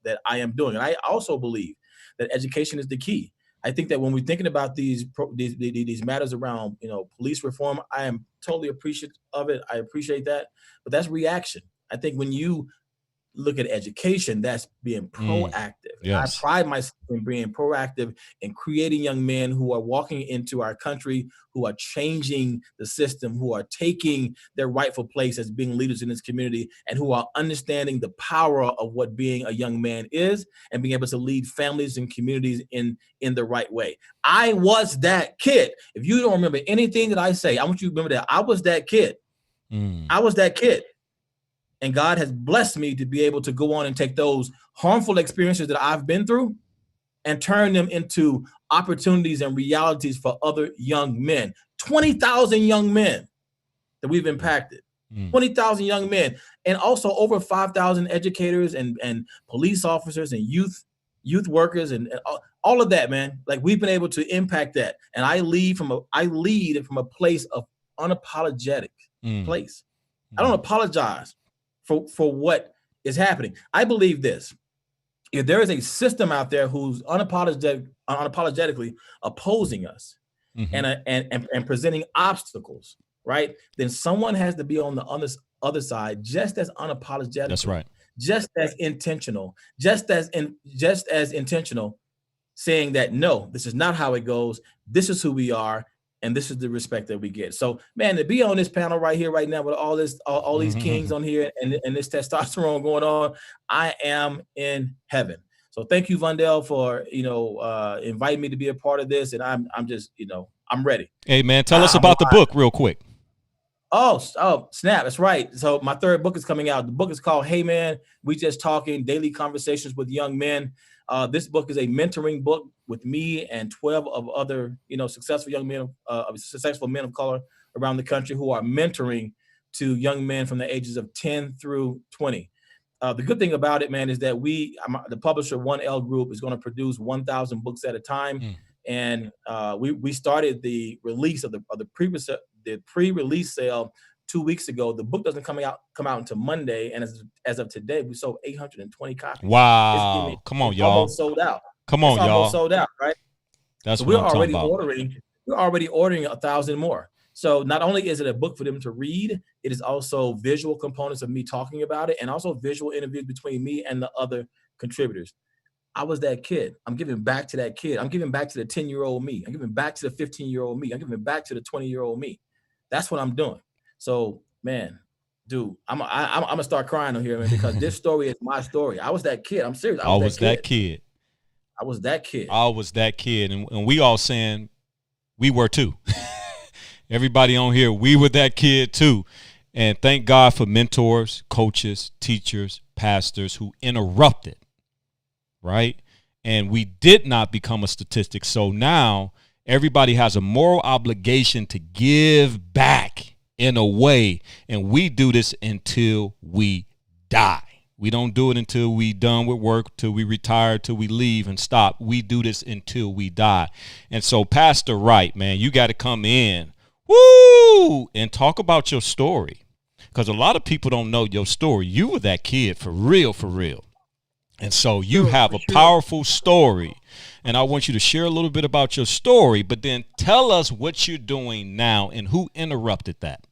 that I am doing. And I also believe that education is the key. I think that when we're thinking about these matters around, you know, police reform, I am totally appreciative of it. I appreciate that, but that's reaction. I think when you look at education, that's being proactive. Yes. I pride myself in being proactive in creating young men who are walking into our country, who are changing the system, who are taking their rightful place as being leaders in this community, and who are understanding the power of what being a young man is, and being able to lead families and communities in the right way. I was that kid. If you don't remember anything that I say, I want you to remember that I was that kid. I was that kid. And God has blessed me to be able to go on and take those harmful experiences that I've been through and turn them into opportunities and realities for other young men. 20,000 young men that we've impacted. 20,000 young men, and also over 5,000 educators and police officers and youth workers and all of that, man. Like, we've been able to impact that. And I lead from a place of unapologetic place. I don't apologize for what is happening. I believe this: if there is a system out there who's unapologetically opposing us and presenting obstacles, right, then someone has to be on the other side just as unapologetic. That's right. Just as intentional, just as intentional, saying that, no, this is not how it goes. This is who we are. And this is the respect that we get. So, man, to be on this panel right here, right now, with all these kings on here and this testosterone going on, I am in heaven. So, thank you, Vondale, for inviting me to be a part of this. And I'm just, I'm ready. Hey, man, tell us about the book real quick. Oh, snap! That's right. So my 3rd book is coming out. The book is called "Hey, Man, We Just Talking: Daily Conversations with Young Men." This book is a mentoring book with me and 12 of other, successful young men, successful men of color around the country who are mentoring to young men from the ages of 10 through 20. The good thing about it, man, is that the publisher 1L Group is going to produce 1,000 books at a time. And we started the release of the pre-release sale 2 weeks ago. The book doesn't come out until Monday, and as of today, we sold 820 copies. Wow! Come on, y'all. Almost sold out. Come on, y'all. Almost sold out, right? That's so what I'm talking about. We're already ordering 1,000 more. So not only is it a book for them to read, it is also visual components of me talking about it, and also visual interviews between me and the other contributors. I was that kid. I'm giving back to that kid. I'm giving back to the 10-year-old me. I'm giving back to the 15-year-old me. I'm giving back to the 20-year-old me. That's what I'm doing. So, man, dude, I'm gonna start crying on here, man, because this story is my story. I was that kid. I'm serious. I was that kid. I was that kid. I was that kid, and we all saying we were too. Everybody on here, we were that kid too. And thank God for mentors, coaches, teachers, pastors who interrupted, right? And we did not become a statistic. So now everybody has a moral obligation to give back in a way. And we do this until we die. We don't do it until we done with work, till we retire, till we leave and stop. We do this until we die. And so Pastor Wright, man, you got to come in, woo, and talk about your story. Because a lot of people don't know your story. You were that kid for real, for real. And so you have a powerful story. And I want you to share a little bit about your story, but then tell us what you're doing now and who interrupted that.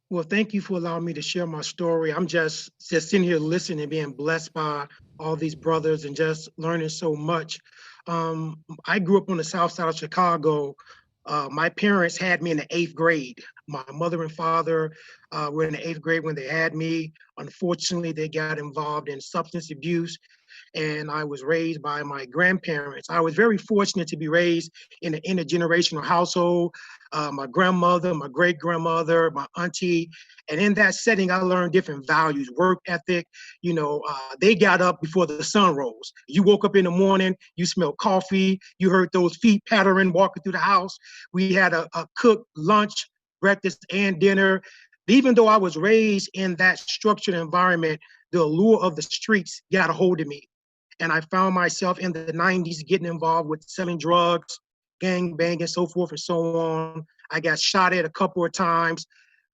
Well, thank you for allowing me to share my story. I'm just sitting here listening and being blessed by all these brothers and just learning so much. I grew up on the south side of Chicago. My parents had me in the 8th grade. My mother and father were in the 8th grade when they had me. Unfortunately, they got involved in substance abuse, and I was raised by my grandparents. I was very fortunate to be raised in an intergenerational household. My grandmother, my great-grandmother, my auntie, and in that setting, I learned different values, work ethic. You know, they got up before the sun rose. You woke up in the morning, you smelled coffee, you heard those feet pattering walking through the house. We had a cooked lunch, breakfast, and dinner. Even though I was raised in that structured environment, the allure of the streets got a hold of me. And I found myself in the 90s getting involved with selling drugs, gang banging, so forth and so on. I got shot at a couple of times.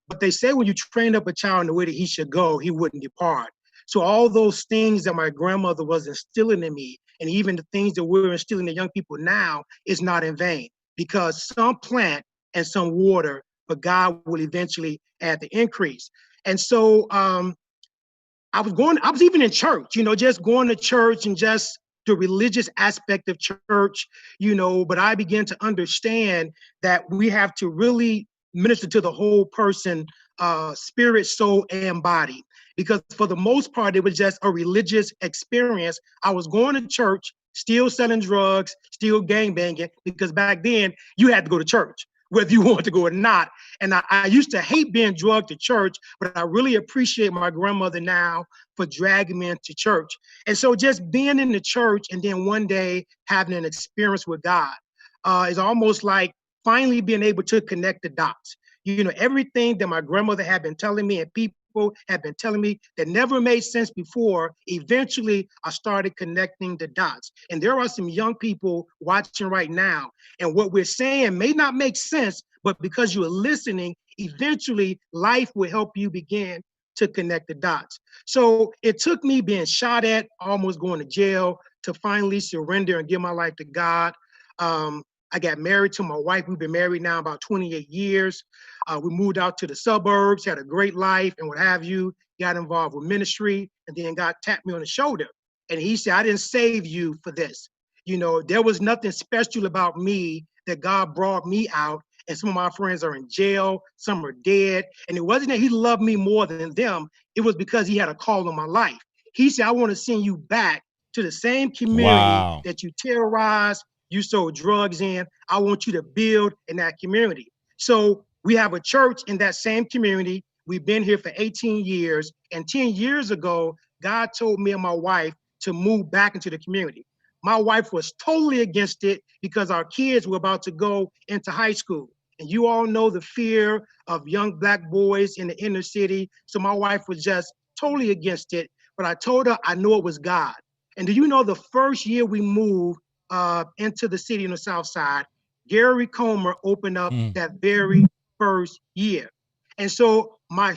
But they say when you train up a child in the way that he should go, he wouldn't depart. So all those things that my grandmother was instilling in me, and even the things that we're instilling in young people now, is not in vain. Because some plant and some water, but God will eventually add the increase. And so I was even in church, you know, just going to church and just the religious aspect of church, you know, but I began to understand that we have to really minister to the whole person, spirit, soul, and body. Because for the most part, it was just a religious experience. I was going to church, still selling drugs, still gangbanging, because back then you had to go to church, whether you wanted to go or not. And I used to hate being drugged to church, but I really appreciate my grandmother now for dragging me into church. And so just being in the church and then one day having an experience with God is almost like finally being able to connect the dots. You know, everything that my grandmother had been telling me and people had been telling me that never made sense before, eventually I started connecting the dots. And there are some young people watching right now, and what we're saying may not make sense, but because you're listening, eventually life will help you begin to connect the dots. So it took me being shot at, almost going to jail, to finally surrender and give my life to God. I got married to my wife. We've been married now about 28 years. We moved out to the suburbs, had a great life and what have you, got involved with ministry, and then God tapped me on the shoulder. And he said, I didn't save you for this. You know, there was nothing special about me that God brought me out. And some of my friends are in jail, some are dead. And it wasn't that he loved me more than them. It was because he had a call on my life. He said, I want to send you back to the same community that you terrorized, you sold drugs in. I want you to build in that community. So we have a church in that same community. We've been here for 18 years. And 10 years ago, God told me and my wife to move back into the community. My wife was totally against it because our kids were about to go into high school. And you all know the fear of young Black boys in the inner city. So my wife was just totally against it. But I told her I knew it was God. And do you know the first year we moved into the city on the South Side, Gary Comer opened up that very first year. And so my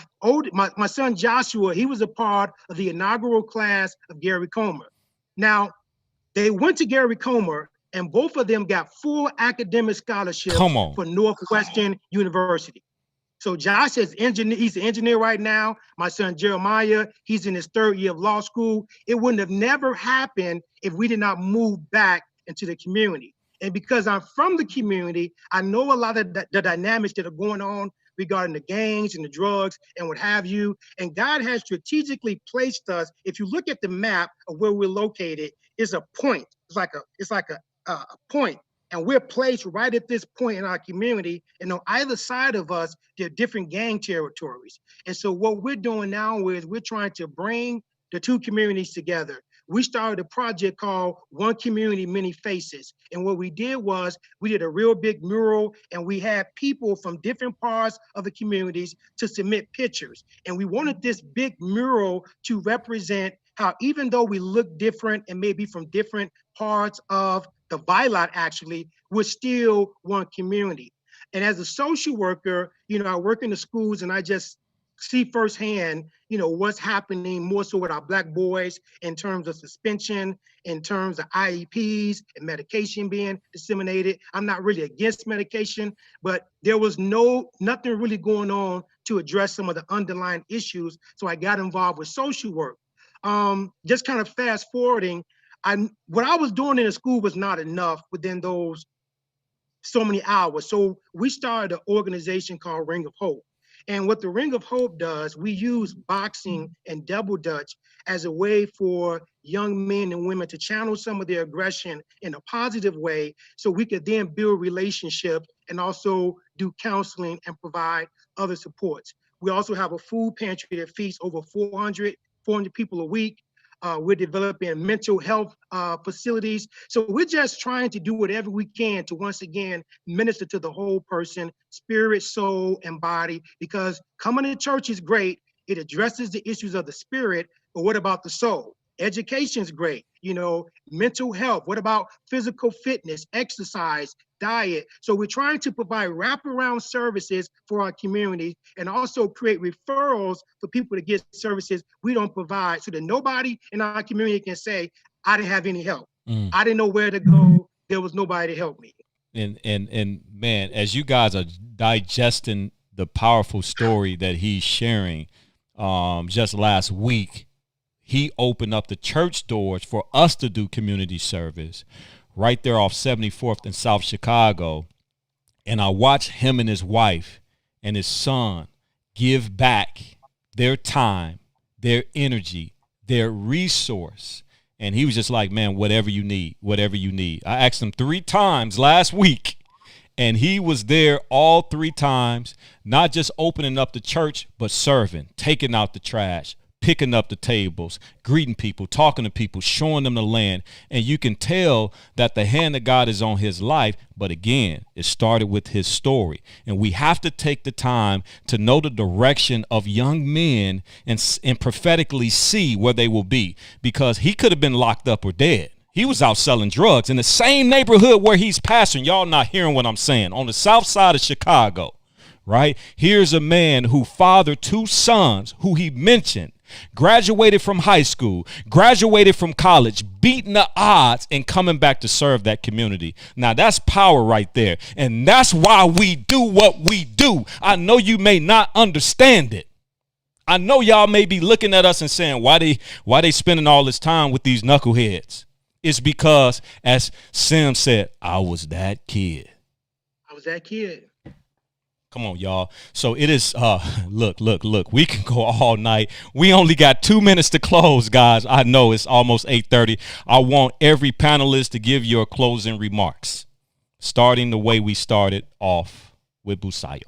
son Joshua, he was a part of the inaugural class of Gary Comer. Now, they went to Gary Comer, and both of them got full academic scholarships for Northwestern University. So Josh is he's an engineer right now. My son Jeremiah, he's in his third year of law school. It wouldn't have never happened if we did not move back into the community. And because I'm from the community, I know a lot of the dynamics that are going on regarding the gangs and the drugs and what have you. And God has strategically placed us. If you look at the map of where we're located, it's a point. It's like a point. And we're placed right at this point in our community. And on either side of us, there are different gang territories. And so what we're doing now is we're trying to bring the two communities together. We started a project called One Community, Many Faces. And what we did was we did a real big mural, and we had people from different parts of the communities to submit pictures. And we wanted this big mural to represent how, even though we look different and maybe from different parts of the bylaw, actually, we're still one community. And as a social worker, I work in the schools, and I just see firsthand, what's happening more so with our Black boys in terms of suspension, in terms of IEPs and medication being disseminated. I'm not really against medication, but there was nothing really going on to address some of the underlying issues. So I got involved with social work. Just kind of fast forwarding, what I was doing in the school was not enough within those so many hours. So we started an organization called Ring of Hope. And what the Ring of Hope does, we use boxing and double dutch as a way for young men and women to channel some of their aggression in a positive way, so we could then build relationships and also do counseling and provide other supports. We also have a food pantry that feeds over 400 people a week. We're developing mental health facilities. So we're just trying to do whatever we can to, once again, minister to the whole person, spirit, soul, and body, because coming to church is great. It addresses the issues of the spirit, but what about the soul? Education is great, mental health. What about physical fitness, exercise, diet? So we're trying to provide wraparound services for our community and also create referrals for people to get services we don't provide, so that nobody in our community can say, I didn't have any help. I didn't know where to go. There was nobody to help me. And man, as you guys are digesting the powerful story that he's sharing, just last week, he opened up the church doors for us to do community service right there off 74th in South Chicago. And I watched him and his wife and his son give back their time, their energy, their resource. And he was just like, man, whatever you need, whatever you need. I asked him 3 times last week, and he was there all 3 times, not just opening up the church, but serving, taking out the trash, picking up the tables, greeting people, talking to people, showing them the land. And you can tell that the hand of God is on his life. But again, it started with his story. And we have to take the time to know the direction of young men and prophetically see where they will be, because he could have been locked up or dead. He was out selling drugs in the same neighborhood where he's pastoring. Y'all not hearing what I'm saying. On the south side of Chicago, right? Here's a man who fathered 2 sons who he mentioned, graduated from high school, graduated from college, beating the odds and coming back to serve that community. Now that's power right there. And that's why we do what we do. I know you may not understand it. I know y'all may be looking at us and saying, why they spending all this time with these knuckleheads? It's because, as Sims said, I was that kid. I was that kid. Come on, y'all. So it is, look, we can go all night. We only got 2 minutes to close, guys. I know it's almost 8:30. I want every panelist to give your closing remarks, starting the way we started off with Busayo.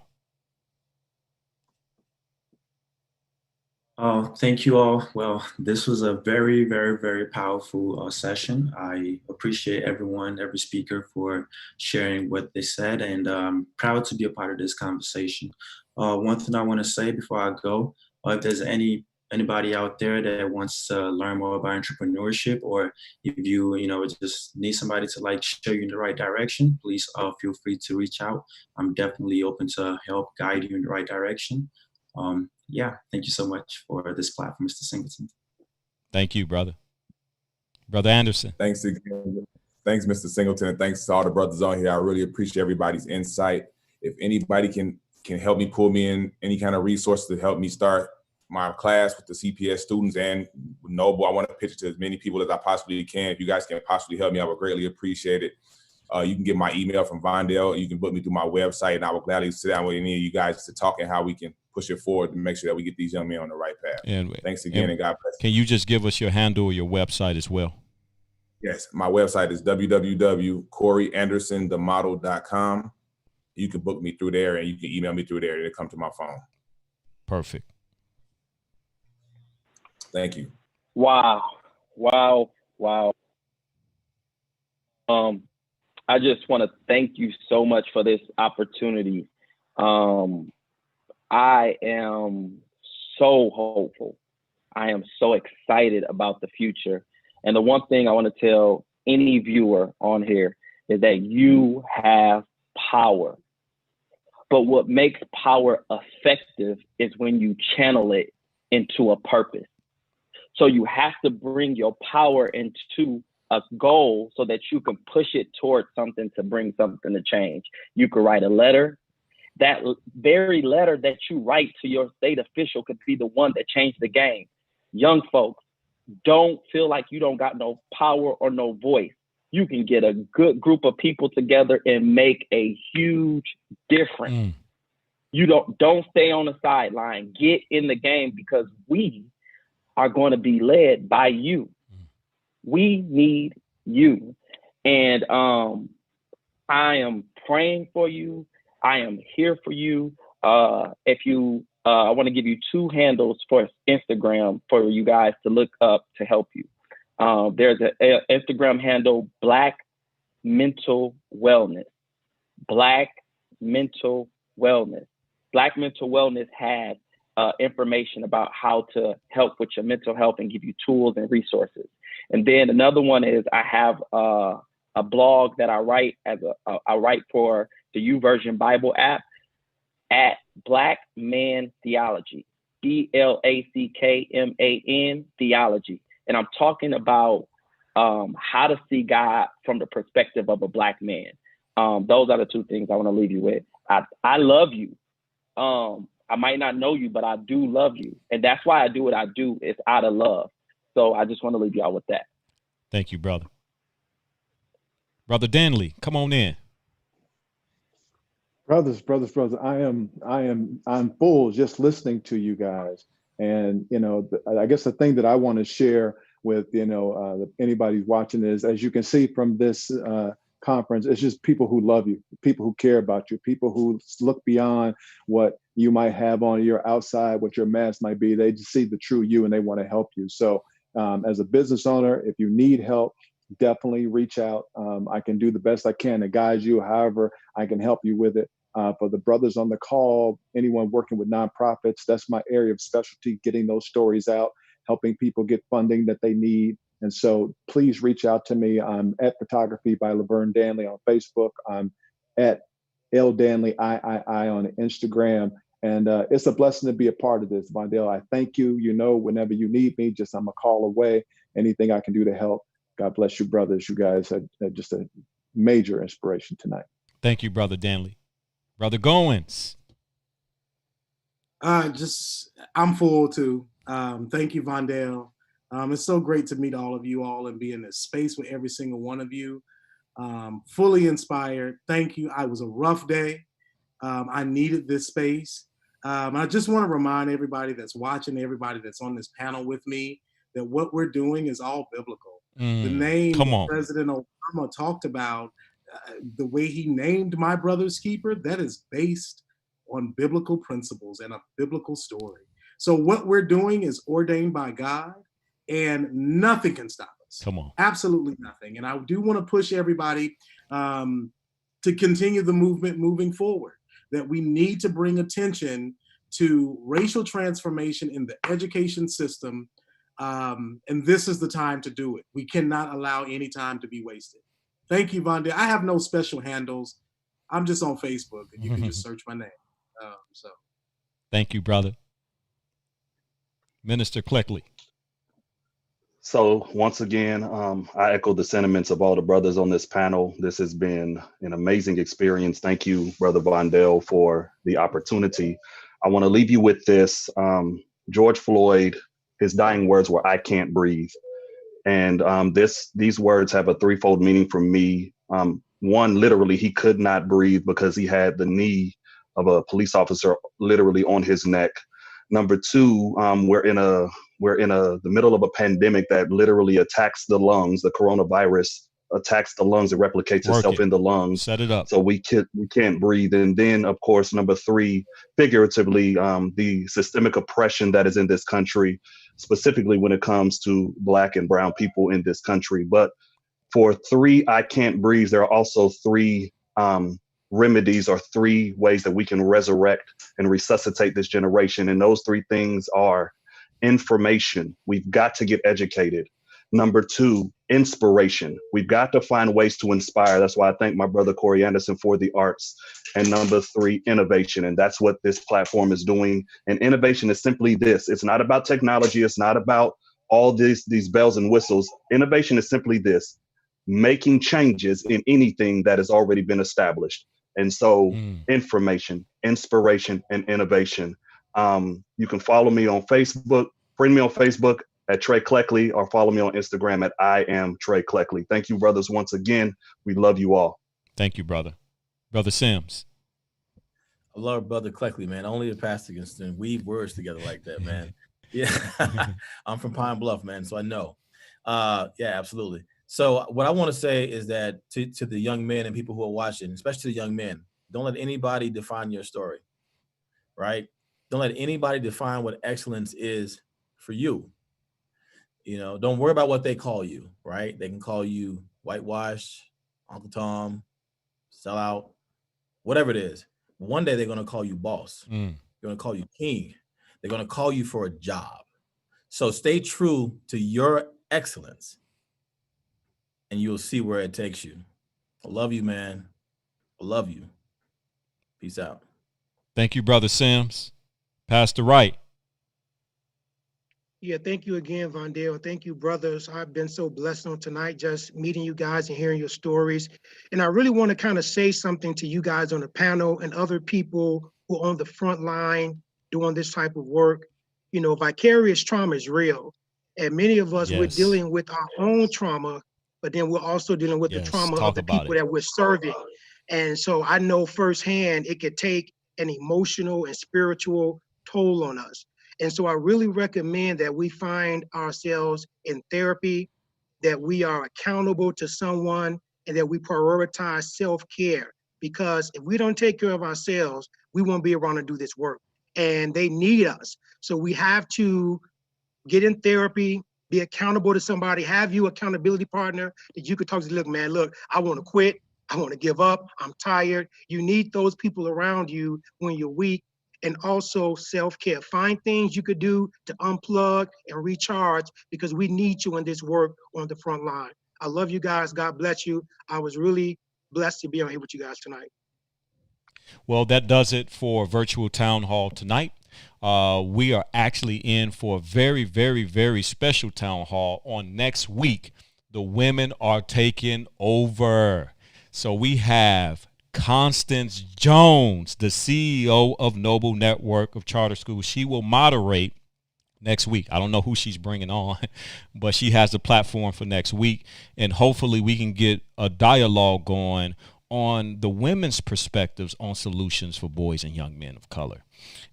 Thank you all. Well, this was a very, very, very powerful session. I appreciate everyone, every speaker for sharing what they said, and I'm proud to be a part of this conversation. One thing I want to say before I go, if there's anybody out there that wants to learn more about entrepreneurship, or if you just need somebody to like show you in the right direction, please feel free to reach out. I'm definitely open to help guide you in the right direction. Yeah, thank you so much for this platform, Mr. Singleton. Thank you, brother. Brother Anderson. Thanks again. Thanks, Mr. Singleton, and thanks to all the brothers on here. I really appreciate everybody's insight. If anybody can help me, pull me in any kind of resource to help me start my class with the CPS students and Noble, I want to pitch it to as many people as I possibly can. If you guys can possibly help me, I would greatly appreciate it. You can get my email from Vondale. You can book me through my website, and I will gladly sit down with any of you guys to talk and how we can push it forward to make sure that we get these young men on the right path. And thanks again, and God bless. Can you just give us your handle or your website as well? Yes, my website is www.coryandersonthemodel.com. You can book me through there, and you can email me through there. It'll come to my phone. Perfect. Thank you. Wow. I just want to thank you so much for this opportunity. I am so hopeful. I am so excited about the future. And the one thing I want to tell any viewer on here is that you have power. But what makes power effective is when you channel it into a purpose. So you have to bring your power into a goal so that you can push it towards something to bring something to change. You could write a letter. That very letter that you write to your state official could be the one that changed the game. Young folks, don't feel like you don't got no power or no voice. You can get a good group of people together and make a huge difference. You don't stay on the sideline. Get in the game, because we are going to be led by you. We need you. And I am praying for you. I am here for you. I want to give you 2 handles for Instagram for you guys to look up to help you. There's an Instagram handle, Black Mental Wellness. Black Mental Wellness. Black Mental Wellness has information about how to help with your mental health and give you tools and resources. And then another one is I have a blog that I write I write for the YouVersion Bible app at Black Man Theology, BLACKMAN Theology. And I'm talking about how to see God from the perspective of a Black man. Those are the 2 things I want to leave you with. I love you. I might not know you, but I do love you. And that's why I do what I do. It's out of love. So I just want to leave y'all with that. Thank you, brother. Brother Danley, come on in. Brothers, I'm full just listening to you guys. And, I guess the thing that I want to share with, anybody who's watching is, as you can see from this conference, it's just people who love you, people who care about you, people who look beyond what you might have on your outside, what your mask might be. They just see the true you and they want to help you. So as a business owner, if you need help, definitely reach out. I can do the best I can to guide you, however I can help you with it. For the brothers on the call, anyone working with nonprofits, that's my area of specialty, getting those stories out, helping people get funding that they need. And so please reach out to me. I'm at Photography by LeVern Danley on Facebook. I'm at L Danley III on Instagram. And it's a blessing to be a part of this, Vondale. I thank you. Whenever you need me, I'm a call away. Anything I can do to help. God bless you, brothers. You guys are just a major inspiration tonight. Thank you, Brother Danley. Brother Goins. I'm full too. Thank you, Vondale. It's so great to meet all of you all and be in this space with every single one of you. Fully inspired. Thank you. I was a rough day. I needed this space. I just want to remind everybody that's watching, everybody that's on this panel with me, that what we're doing is all biblical. The name President Obama talked about, the way he named my brother's keeper, that is based on biblical principles and a biblical story. So what we're doing is ordained by God, and nothing can stop us. Come on. Absolutely nothing. And I do want to push everybody to continue the movement moving forward, that we need to bring attention to racial transformation in the education system. And this is the time to do it. We cannot allow any time to be wasted. Thank you, Vondale. I have no special handles. I'm just on Facebook, and you can just search my name. Thank you, brother. Minister Kleckley. So once again, I echo the sentiments of all the brothers on this panel. This has been an amazing experience. Thank you, Brother Vondale, for the opportunity. I want to leave you with this. George Floyd, his dying words were, "I can't breathe." And these words have a threefold meaning for me. One, literally, he could not breathe because he had the knee of a police officer literally on his neck. Number two, we're in the middle of a pandemic that literally attacks the lungs. The coronavirus attacks the lungs. It replicates itself in the lungs. Set it up. So we can't breathe. And then, of course, number three, figuratively, the systemic oppression that is in this country, specifically when it comes to Black and brown people in this country. But for three, I can't breathe, there are also three remedies or three ways that we can resurrect and resuscitate this generation. And those three things are information. We've got to get educated. Number two, inspiration. We've got to find ways to inspire. That's why I thank my brother Corey Anderson for the arts. And number three, innovation. And that's what this platform is doing. And innovation is simply this. It's not about technology. It's not about all these bells and whistles. Innovation is simply this: making changes in anything that has already been established. And so information, inspiration, and innovation. You can follow me on Facebook, friend me on Facebook at Trey Kleckley, or follow me on Instagram at I am Trey Kleckley. Thank you, brothers, once again. We love you all. Thank you, brother. Brother Sims. I love Brother Kleckley, man. Only a pastor can weave words together like that, man. Yeah. I'm from Pine Bluff, man, so I know. Yeah, absolutely. So what I want to say is that to the young men and people who are watching, especially the young men, don't let anybody define your story, right? Don't let anybody define what excellence is for you. You know, don't worry about what they call you, right? They can call you whitewash, Uncle Tom, sellout, whatever it is. One day they're going to call you boss. They're going to call you king. They're going to call you for a job. So stay true to your excellence, and you'll see where it takes you. I love you, man. I love you. Peace out. Thank you, Brother Sims. Pastor Wright. Yeah, thank you again, Vondale. Thank you, brothers. I've been so blessed on tonight just meeting you guys and hearing your stories. And I really want to kind of say something to you guys on the panel and other people who are on the front line doing this type of work. You know, vicarious trauma is real. And many of us, we're dealing with our own trauma, but then we're also dealing with the trauma of the people that we're serving. And so I know firsthand it could take an emotional and spiritual toll on us. And so I really recommend that we find ourselves in therapy, that we are accountable to someone, and that we prioritize self-care. Because if we don't take care of ourselves, we won't be around to do this work. And they need us. So we have to get in therapy, be accountable to somebody, have you accountability partner that you could talk to. Look, man, look, I want to quit. I want to give up. I'm tired. You need those people around you when you're weak. And also self-care. Find things you could do to unplug and recharge, because we need you in this work on the front line. I love you guys. God bless you. I was really blessed to be on here with you guys tonight. Well, that does it for Virtual Town Hall tonight. We are actually in for a very, very, very special town hall on next week. The women are taking over. So we have Constance Jones, the CEO of Noble Network of Charter Schools. She will moderate next week. I don't know who she's bringing on, but she has the platform for next week. And hopefully we can get a dialogue going on the women's perspectives on solutions for boys and young men of color.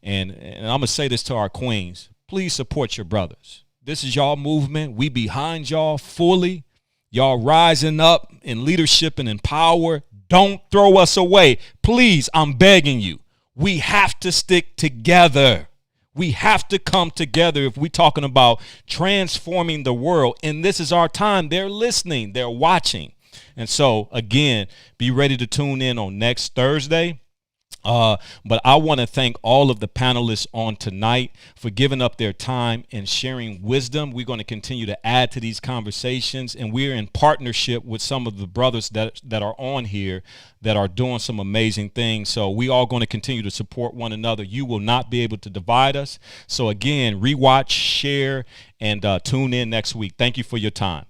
And I'm going to say this to our queens. Please support your brothers. This is y'all movement. We behind y'all fully. Y'all rising up in leadership and in power. Don't throw us away. Please, I'm begging you. We have to stick together. We have to come together if we're talking about transforming the world. And this is our time. They're listening. They're watching. And so, again, be ready to tune in on next Thursday. But I want to thank all of the panelists on tonight for giving up their time and sharing wisdom. We're going to continue to add to these conversations, and we're in partnership with some of the brothers that are on here that are doing some amazing things. So we all going to continue to support one another. You will not be able to divide us. So again, rewatch, share, and tune in next week. Thank you for your time.